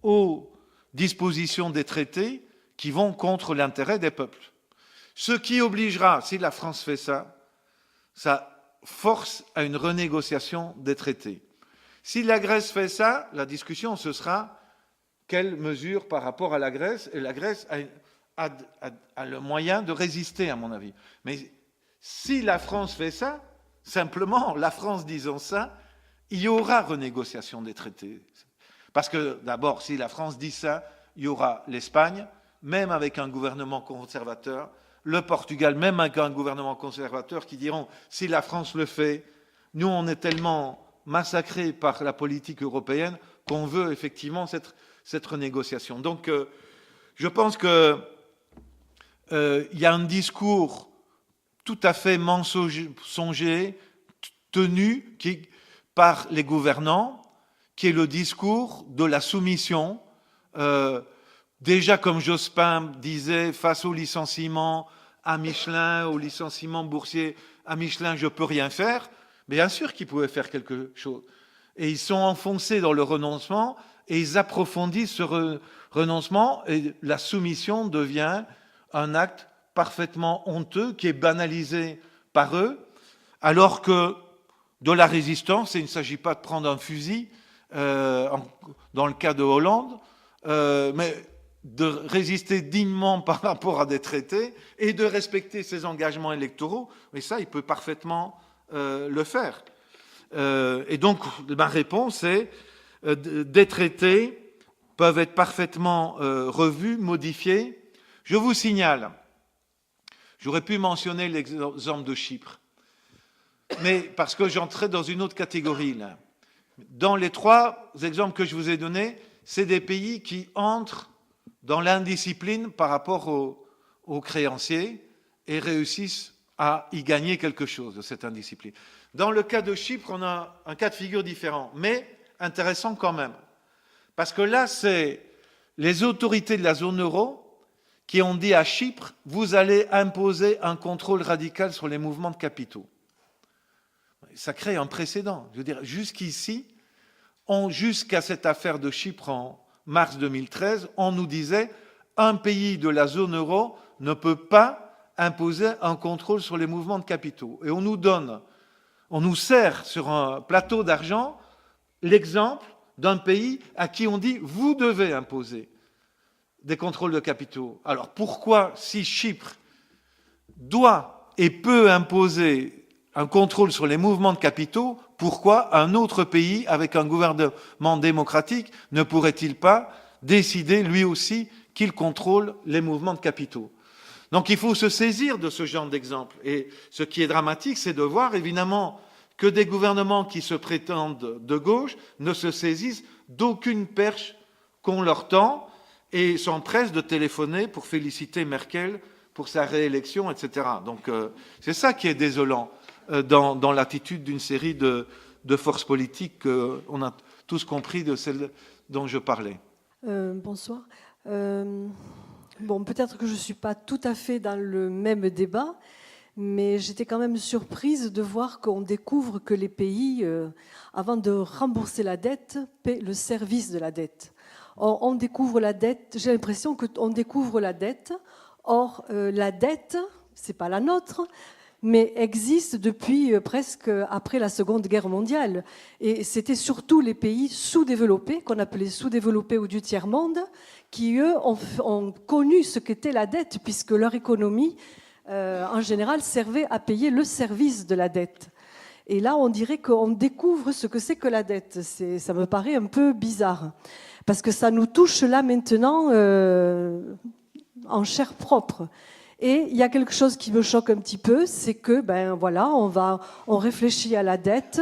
aux dispositions des traités qui vont contre l'intérêt des peuples. Ce qui obligera, si la France fait ça, ça force à une renégociation des traités. Si la Grèce fait ça, la discussion, ce sera quelle mesure par rapport à la Grèce, et la Grèce a le moyen de résister, à mon avis. Mais si la France fait ça, simplement, la France disant ça, il y aura renégociation des traités. Parce que d'abord, si la France dit ça, il y aura l'Espagne, même avec un gouvernement conservateur, le Portugal, même avec un gouvernement conservateur, qui diront, si la France le fait, nous, on est tellement massacrés par la politique européenne qu'on veut effectivement cette renégociation. Donc, je pense qu'il y a un discours tout à fait mensonger, tenu par les gouvernants, qui est le discours de la soumission. Déjà, comme Jospin disait, face au licenciement à Michelin, au licenciement boursier à Michelin, je ne peux rien faire. Bien sûr qu'ils pouvaient faire quelque chose. Et ils sont enfoncés dans le renoncement et ils approfondissent ce renoncement et la soumission devient un acte parfaitement honteux qui est banalisé par eux, alors que de la résistance, et il ne s'agit pas de prendre un fusil, dans le cas de Hollande, mais de résister dignement par rapport à des traités et de respecter ses engagements électoraux. Mais ça, il peut parfaitement le faire. Et donc, ma réponse est des traités peuvent être parfaitement revus, modifiés. Je vous signale, j'aurais pu mentionner l'exemple de Chypre, mais parce que j'entrais dans une autre catégorie là. Dans les 3 exemples que je vous ai donnés, c'est des pays qui entrent dans l'indiscipline par rapport aux créanciers et réussissent à y gagner quelque chose de cette indiscipline. Dans le cas de Chypre, on a un cas de figure différent, mais intéressant quand même. Parce que là, c'est les autorités de la zone euro qui ont dit à Chypre, vous allez imposer un contrôle radical sur les mouvements de capitaux. Ça crée un précédent. Je veux dire, jusqu'ici, jusqu'à cette affaire de Chypre en mars 2013, on nous disait un pays de la zone euro ne peut pas imposer un contrôle sur les mouvements de capitaux. Et on nous sert sur un plateau d'argent l'exemple d'un pays à qui on dit vous devez imposer des contrôles de capitaux. Alors pourquoi, si Chypre doit et peut imposer un contrôle sur les mouvements de capitaux, pourquoi un autre pays avec un gouvernement démocratique ne pourrait-il pas décider lui aussi qu'il contrôle les mouvements de capitaux? Donc il faut se saisir de ce genre d'exemple. Et ce qui est dramatique, c'est de voir évidemment que des gouvernements qui se prétendent de gauche ne se saisissent d'aucune perche qu'on leur tend et s'empressent de téléphoner pour féliciter Merkel pour sa réélection, etc. Donc c'est ça qui est désolant dans l'attitude d'une série de forces politiques qu'on a tous compris de celles dont je parlais. Bonsoir. Bon, peut-être que je ne suis pas tout à fait dans le même débat, mais j'étais quand même surprise de voir qu'on découvre que les pays, avant de rembourser la dette, paient le service de la dette. Or, on découvre la dette, j'ai l'impression qu'on découvre la dette. Or, la dette, ce n'est pas la nôtre, mais existe depuis presque après la Seconde Guerre mondiale. Et c'était surtout les pays sous-développés, qu'on appelait sous-développés ou du tiers-monde, qui, eux, ont connu ce qu'était la dette, puisque leur économie, en général, servait à payer le service de la dette. Et là, on dirait qu'on découvre ce que c'est que la dette. Ça me paraît un peu bizarre, parce que ça nous touche là maintenant en chair propre. Et il y a quelque chose qui me choque un petit peu, c'est que, on réfléchit à la dette,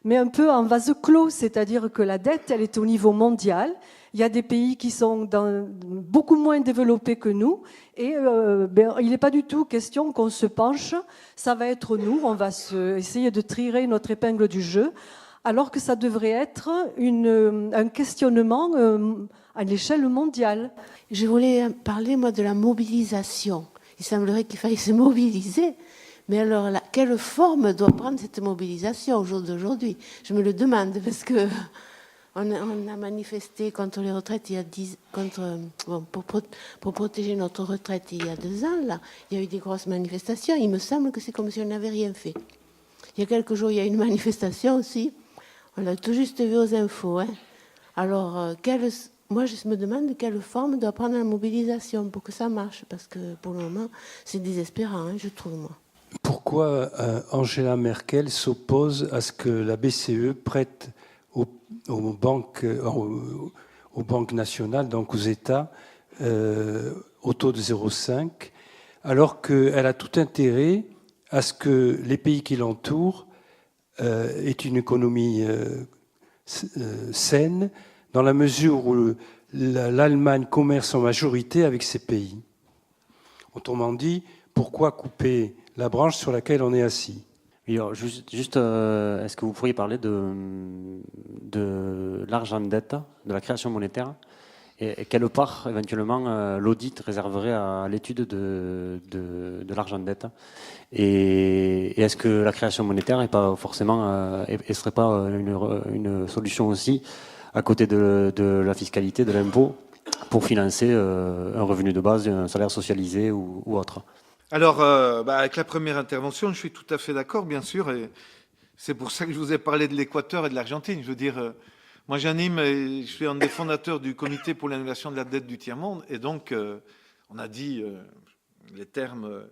mais un peu en vase clos, c'est-à-dire que la dette, elle est au niveau mondial. Il y a des pays qui sont beaucoup moins développés que nous, et il n'est pas du tout question qu'on se penche. Ça va être nous, on va essayer de tirer notre épingle du jeu, alors que ça devrait être un questionnement à l'échelle mondiale. Je voulais parler, moi, de la mobilisation. Il semblerait qu'il faille se mobiliser. Mais alors, quelle forme doit prendre cette mobilisation au jour d'aujourd'hui? Je me le demande, parce que on a manifesté contre les retraites pour protéger notre retraite il y a 2 ans. Là, il y a eu des grosses manifestations. Il me semble que c'est comme si on n'avait rien fait. Il y a quelques jours, il y a eu une manifestation aussi. On l'a tout juste vu aux infos. Hein. Alors, moi, je me demande quelle forme doit prendre la mobilisation pour que ça marche, parce que pour le moment, c'est désespérant, hein, je trouve, moi. Pourquoi Angela Merkel s'oppose à ce que la BCE prête aux banques nationales, donc aux États, au taux de 0,5, alors qu'elle a tout intérêt à ce que les pays qui l'entourent aient une économie saine, dans la mesure où l'Allemagne commerce en majorité avec ces pays. Autrement dit, pourquoi couper la branche sur laquelle on est assis? Oui, alors est-ce que vous pourriez parler de l'argent de dette, de la création monétaire, et quelle part, éventuellement, l'audit réserverait à l'étude de l'argent de dette? Et est-ce que la création monétaire n'est pas forcément, et serait pas une solution aussi, à côté de la fiscalité, de l'impôt, pour financer un revenu de base, un salaire socialisé ou autre? Alors, avec la première intervention, je suis tout à fait d'accord, bien sûr, et c'est pour ça que je vous ai parlé de l'Équateur et de l'Argentine. Je veux dire, moi j'anime, et je suis un des fondateurs du comité pour l'annulation de la dette du tiers-monde, et donc on a dit les termes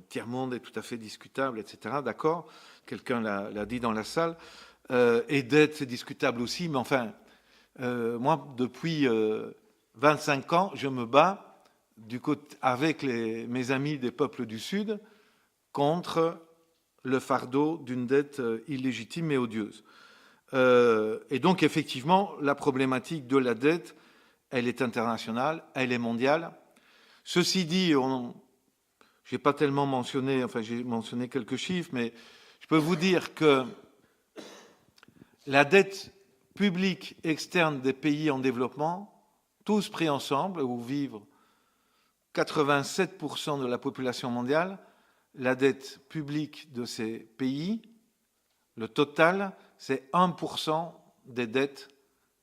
tiers-monde est tout à fait discutable, etc. D'accord, quelqu'un l'a dit dans la salle, et dette c'est discutable aussi, mais enfin, moi depuis 25 ans, je me bats avec mes amis des peuples du Sud contre le fardeau d'une dette illégitime et odieuse. Et donc, effectivement, la problématique de la dette, elle est internationale, elle est mondiale. Ceci dit, j'ai pas tellement mentionné, enfin j'ai mentionné quelques chiffres, mais je peux vous dire que la dette publique externe des pays en développement, tous pris ensemble, où vivent 87% de la population mondiale, la dette publique de ces pays, le total, c'est 1% des dettes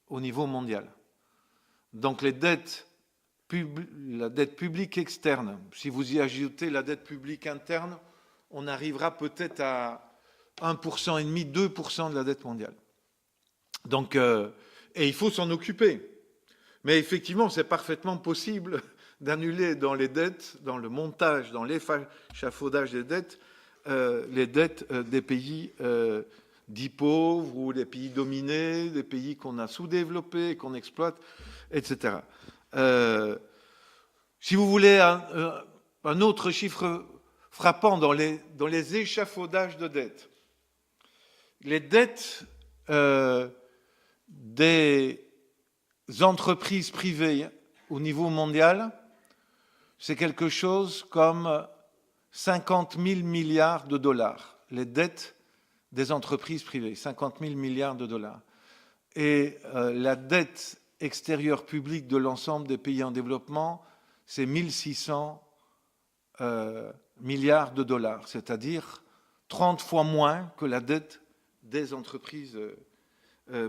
au niveau mondial. Donc la dette publique externe, si vous y ajoutez la dette publique interne, on arrivera peut-être à 1,5%, 2% de la dette mondiale. Donc, et il faut s'en occuper. Mais effectivement, c'est parfaitement possible d'annuler dans les dettes, dans le montage, dans l'échafaudage des dettes, les dettes des pays dits pauvres ou des pays dominés, des pays qu'on a sous-développés, qu'on exploite, etc. Si vous voulez un autre chiffre frappant dans les échafaudages de dettes, les dettes des entreprises privées au niveau mondial, c'est quelque chose comme 50 000 milliards de dollars. Les dettes des entreprises privées, 50 000 milliards de dollars. Et la dette extérieure publique de l'ensemble des pays en développement, c'est 1600 milliards de dollars, c'est-à-dire 30 fois moins que la dette des entreprises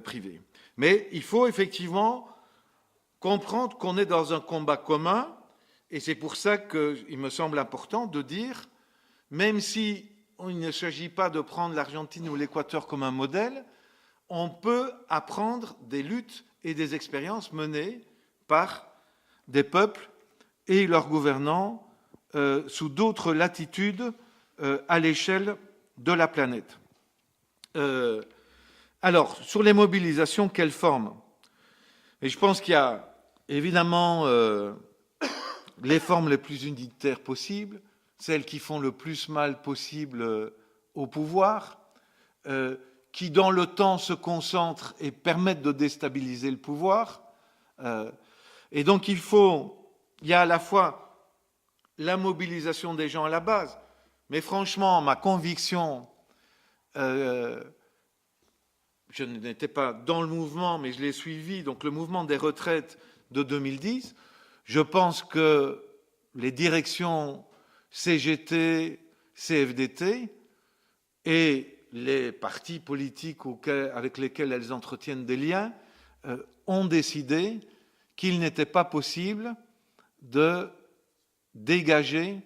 privées. Mais il faut effectivement comprendre qu'on est dans un combat commun, et c'est pour ça qu'il me semble important de dire, même si il ne s'agit pas de prendre l'Argentine ou l'Équateur comme un modèle, on peut apprendre des luttes et des expériences menées par des peuples et leurs gouvernants sous d'autres latitudes à l'échelle de la planète. Alors, sur les mobilisations, quelle forme? Et je pense qu'il y a évidemment les formes les plus unitaires possibles, celles qui font le plus mal possible au pouvoir, qui dans le temps se concentrent et permettent de déstabiliser le pouvoir. Et donc il y a à la fois la mobilisation des gens à la base, mais franchement, ma conviction, je n'étais pas dans le mouvement, mais je l'ai suivi, donc le mouvement des retraites de 2010, je pense que les directions CGT, CFDT et les partis politiques avec lesquels elles entretiennent des liens ont décidé qu'il n'était pas possible de dégager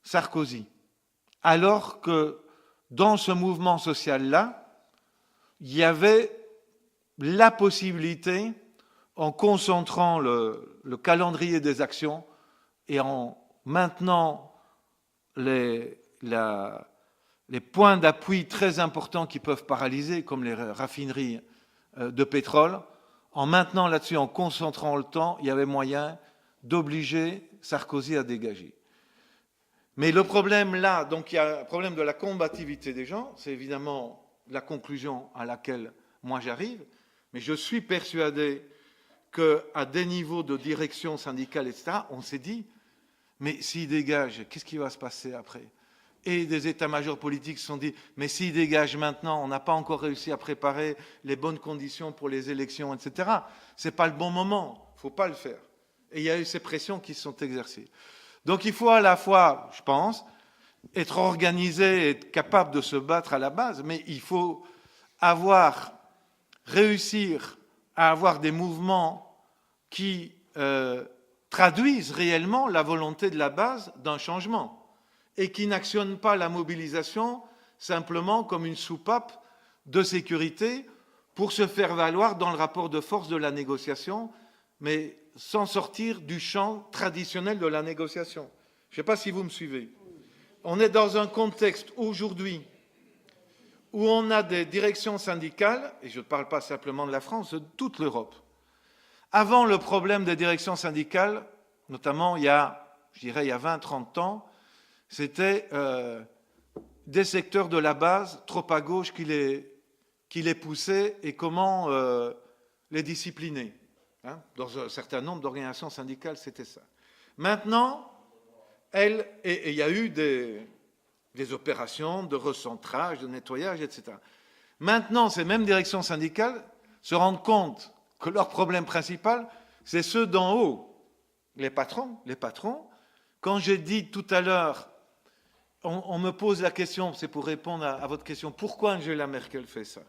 Sarkozy. Alors que dans ce mouvement social-là, il y avait la possibilité, en concentrant le calendrier des actions et en maintenant les les points d'appui très importants qui peuvent paralyser, comme les raffineries de pétrole, en maintenant là-dessus, en concentrant le temps, il y avait moyen d'obliger Sarkozy à dégager. Mais le problème là, donc il y a un problème de la combativité des gens, c'est évidemment la conclusion à laquelle moi j'arrive, mais je suis persuadé qu'à des niveaux de direction syndicale, etc., on s'est dit, mais s'il dégage, qu'est-ce qui va se passer après? Et des états-majors politiques se sont dit, mais s'il dégage maintenant, on n'a pas encore réussi à préparer les bonnes conditions pour les élections, etc. Ce n'est pas le bon moment, il ne faut pas le faire. Et il y a eu ces pressions qui se sont exercées. Donc il faut à la fois, je pense, être organisé, être capable de se battre à la base, mais il faut réussir à avoir des mouvements qui traduisent réellement la volonté de la base d'un changement et qui n'actionnent pas la mobilisation simplement comme une soupape de sécurité pour se faire valoir dans le rapport de force de la négociation, mais sans sortir du champ traditionnel de la négociation. Je ne sais pas si vous me suivez. On est dans un contexte aujourd'hui où on a des directions syndicales, et je ne parle pas simplement de la France, de toute l'Europe. Avant le problème des directions syndicales, notamment il y a 20-30 ans, c'était des secteurs de la base trop à gauche qui les poussaient et comment les discipliner. Dans un certain nombre d'organisations syndicales, c'était ça. Maintenant, il y a eu des opérations de recentrage, de nettoyage, etc. Maintenant, ces mêmes directions syndicales se rendent compte que leur problème principal, c'est ceux d'en haut, les patrons. Quand j'ai dit tout à l'heure, on me pose la question, c'est pour répondre à votre question, pourquoi Angela Merkel fait ça?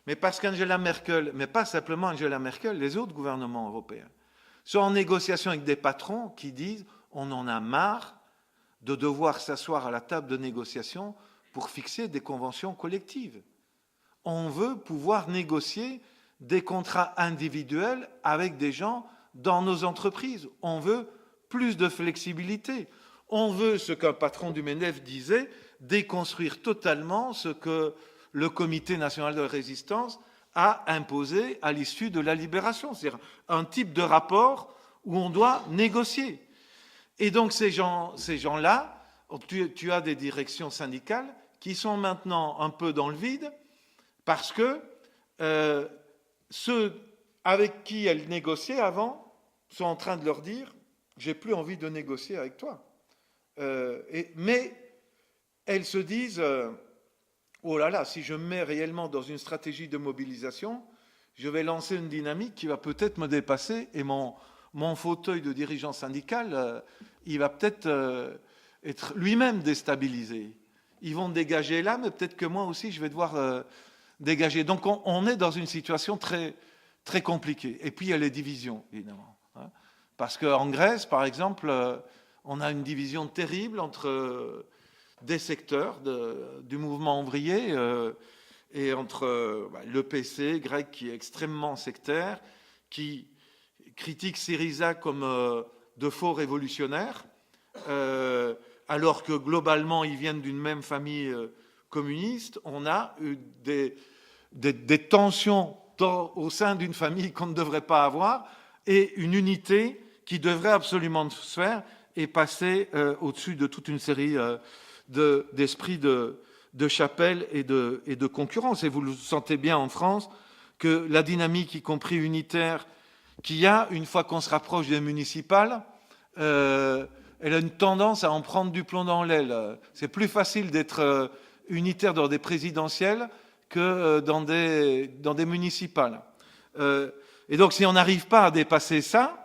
Mais parce qu'Angela Merkel, mais pas simplement Angela Merkel, les autres gouvernements européens, sont en négociation avec des patrons qui disent on en a marre de devoir s'asseoir à la table de négociation pour fixer des conventions collectives. On veut pouvoir négocier des contrats individuels avec des gens dans nos entreprises. On veut plus de flexibilité. On veut, ce qu'un patron du MEDEF disait, déconstruire totalement ce que le Comité national de résistance a imposé à l'issue de la libération. C'est-à-dire un type de rapport où on doit négocier. Et donc ces gens-là, tu as des directions syndicales qui sont maintenant un peu dans le vide parce que ceux avec qui elles négociaient avant sont en train de leur dire « j'ai plus envie de négocier avec toi ». Mais elles se disent oh là là, si je me mets réellement dans une stratégie de mobilisation, je vais lancer une dynamique qui va peut-être me dépasser et mon fauteuil de dirigeant syndical, il va peut-être être lui-même déstabilisé. Ils vont dégager là, mais peut-être que moi aussi, je vais devoir dégager. Donc on est dans une situation très, très compliquée. Et puis il y a les divisions, évidemment. Parce qu'en Grèce, par exemple, on a une division terrible entre des secteurs du mouvement ouvrier et entre l'EPC grec qui est extrêmement sectaire, qui critique Syriza comme de faux révolutionnaires, alors que globalement ils viennent d'une même famille communiste. On a eu des tensions au sein d'une famille qu'on ne devrait pas avoir et une unité qui devrait absolument se faire et passer au-dessus de toute une série d'esprits de chapelle et de concurrence. Et vous le sentez bien en France que la dynamique, y compris unitaire, qu'il y a une fois qu'on se rapproche des municipales, elle a une tendance à en prendre du plomb dans l'aile. C'est plus facile d'être unitaire dans des présidentielles que dans des municipales. Et donc si on n'arrive pas à dépasser ça,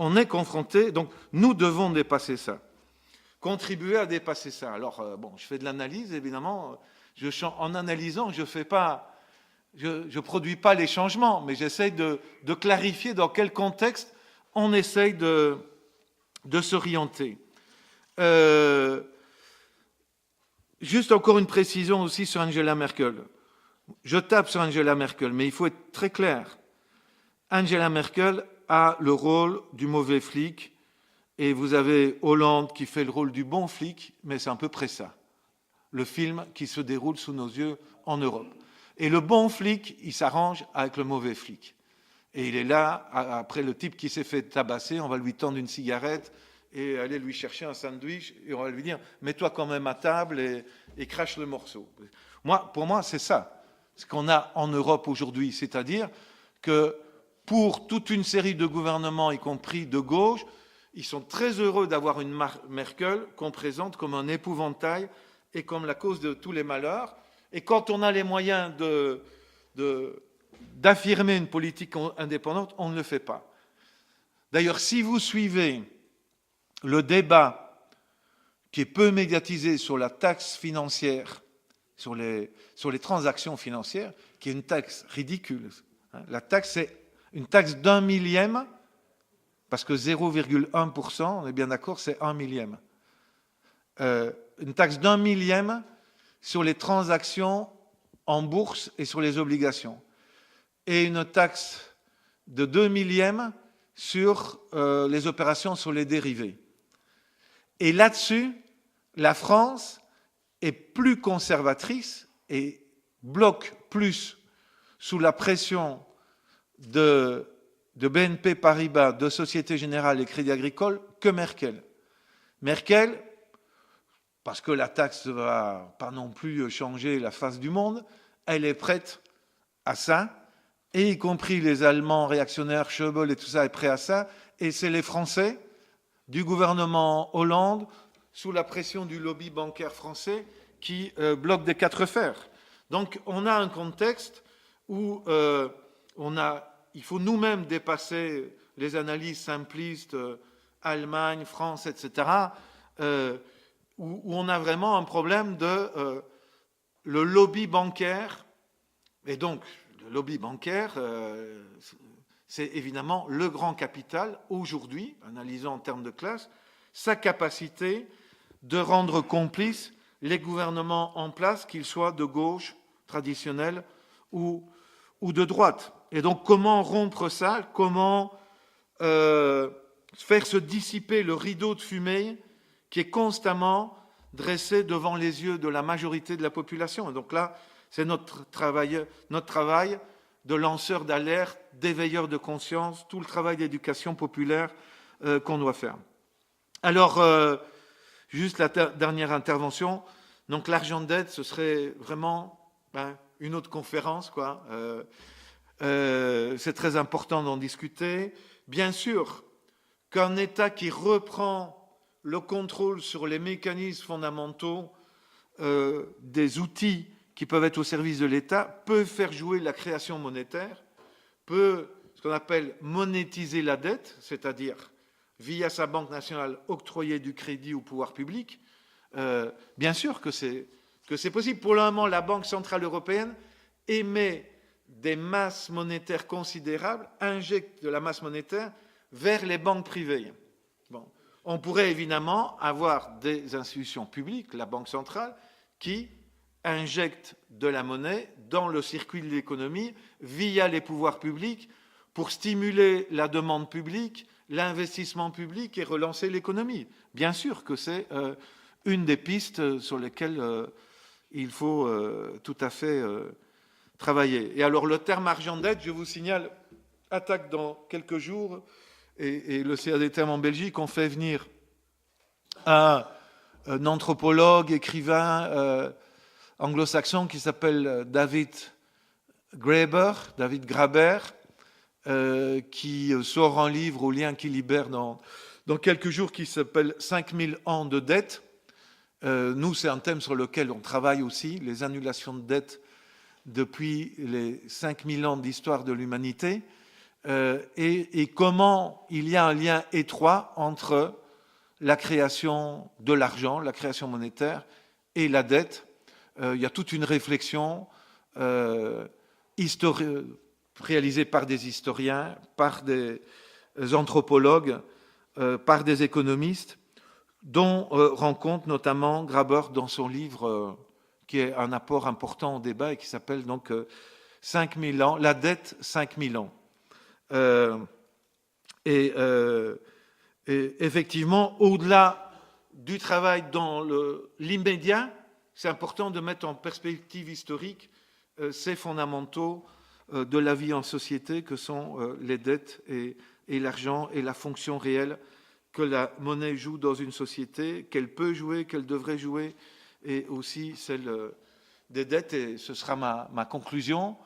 on est confronté, donc nous devons dépasser ça, contribuer à dépasser ça. Alors, je fais de l'analyse, évidemment, en analysant, je ne produis pas les changements, mais j'essaye de clarifier dans quel contexte on essaye de s'orienter. Juste encore une précision aussi sur Angela Merkel. Je tape sur Angela Merkel, mais il faut être très clair. Angela Merkel a le rôle du mauvais flic et vous avez Hollande qui fait le rôle du bon flic, mais c'est à peu près ça, le film qui se déroule sous nos yeux en Europe. Et le bon flic, il s'arrange avec le mauvais flic. Et il est là, après le type qui s'est fait tabasser, on va lui tendre une cigarette et aller lui chercher un sandwich, et on va lui dire « mets-toi quand même à table et crache le morceau ». Pour moi, c'est ça, ce qu'on a en Europe aujourd'hui, c'est-à-dire que pour toute une série de gouvernements, y compris de gauche, ils sont très heureux d'avoir une Merkel qu'on présente comme un épouvantail et comme la cause de tous les malheurs. Et quand on a les moyens d'affirmer une politique indépendante, on ne le fait pas. D'ailleurs, si vous suivez le débat qui est peu médiatisé sur la taxe financière, sur les transactions financières, qui est une taxe ridicule. La taxe, c'est une taxe d'1 millième, parce que 0,1%, on est bien d'accord, c'est 1 millième. Une taxe d'1 millième sur les transactions en bourse et sur les obligations. Et une taxe de 2 millièmes sur les opérations sur les dérivés. Et là-dessus, la France est plus conservatrice et bloque plus sous la pression de BNP Paribas, de Société Générale et Crédit Agricole que Merkel. Merkel, parce que la taxe ne va pas non plus changer la face du monde, elle est prête à ça, et y compris les Allemands réactionnaires, Schäuble et tout ça est prêt à ça, et c'est les Français du gouvernement Hollande, sous la pression du lobby bancaire français, qui bloquent des quatre fers. Donc on a un contexte où il faut nous-mêmes dépasser les analyses simplistes, Allemagne, France, etc., où on a vraiment un problème de le lobby bancaire. Et donc, le lobby bancaire, c'est évidemment le grand capital aujourd'hui, analysant en termes de classe, sa capacité de rendre complices les gouvernements en place, qu'ils soient de gauche, traditionnels, ou de droite. Et donc, comment rompre ça? Comment faire se dissiper le rideau de fumée qui est constamment dressé devant les yeux de la majorité de la population? Et donc là, c'est notre travail de lanceur d'alerte, d'éveilleur de conscience, tout le travail d'éducation populaire qu'on doit faire. Alors, juste la dernière intervention. Donc, l'argent de dette, ce serait vraiment une autre conférence, quoi. C'est très important d'en discuter. Bien sûr qu'un État qui reprend le contrôle sur les mécanismes fondamentaux des outils qui peuvent être au service de l'État peut faire jouer la création monétaire, peut, ce qu'on appelle monétiser la dette, c'est-à-dire via sa banque nationale octroyer du crédit au pouvoir public. Bien sûr que c'est possible. Pour le moment, la Banque centrale européenne émet des masses monétaires considérables, injecte de la masse monétaire vers les banques privées. Bon. On pourrait évidemment avoir des institutions publiques, la Banque centrale, qui injectent de la monnaie dans le circuit de l'économie via les pouvoirs publics pour stimuler la demande publique, l'investissement public et relancer l'économie. Bien sûr que c'est une des pistes sur lesquelles il faut tout à fait travailler. Et alors le terme argent de dette, je vous signale, attaque dans quelques jours, et le CA des termes en Belgique, on fait venir un anthropologue, écrivain anglo-saxon qui s'appelle David Graeber, qui sort un livre au lien qui libère dans quelques jours qui s'appelle 5000 ans de dette. Nous, c'est un thème sur lequel on travaille aussi, les annulations de dette depuis les 5000 ans d'histoire de l'humanité, et comment il y a un lien étroit entre la création de l'argent, la création monétaire et la dette. Il y a toute une réflexion réalisée par des historiens, par des anthropologues, par des économistes, dont rend compte notamment Graeber dans son livre qui est un apport important au débat et qui s'appelle donc 5000 ans, la dette 5000 ans. Et Et effectivement, au-delà du travail dans l'immédiat, c'est important de mettre en perspective historique ces fondamentaux de la vie en société que sont les dettes et l'argent et la fonction réelle que la monnaie joue dans une société, qu'elle peut jouer, qu'elle devrait jouer, et aussi celle des dettes, et ce sera ma conclusion.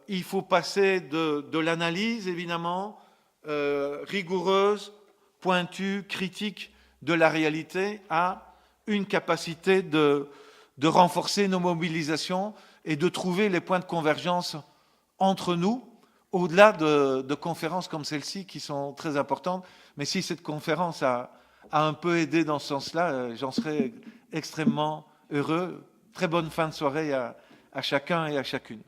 Il faut passer de l'analyse, évidemment, rigoureuse, pointue, critique de la réalité, à une capacité de renforcer nos mobilisations et de trouver les points de convergence entre nous, au-delà de conférences comme celle-ci qui sont très importantes. Mais si cette conférence a un peu aidé dans ce sens-là, j'en serais extrêmement heureux. Très bonne fin de soirée à chacun et à chacune.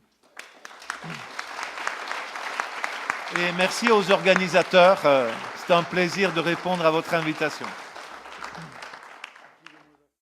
Et merci aux organisateurs. C'est un plaisir de répondre à votre invitation.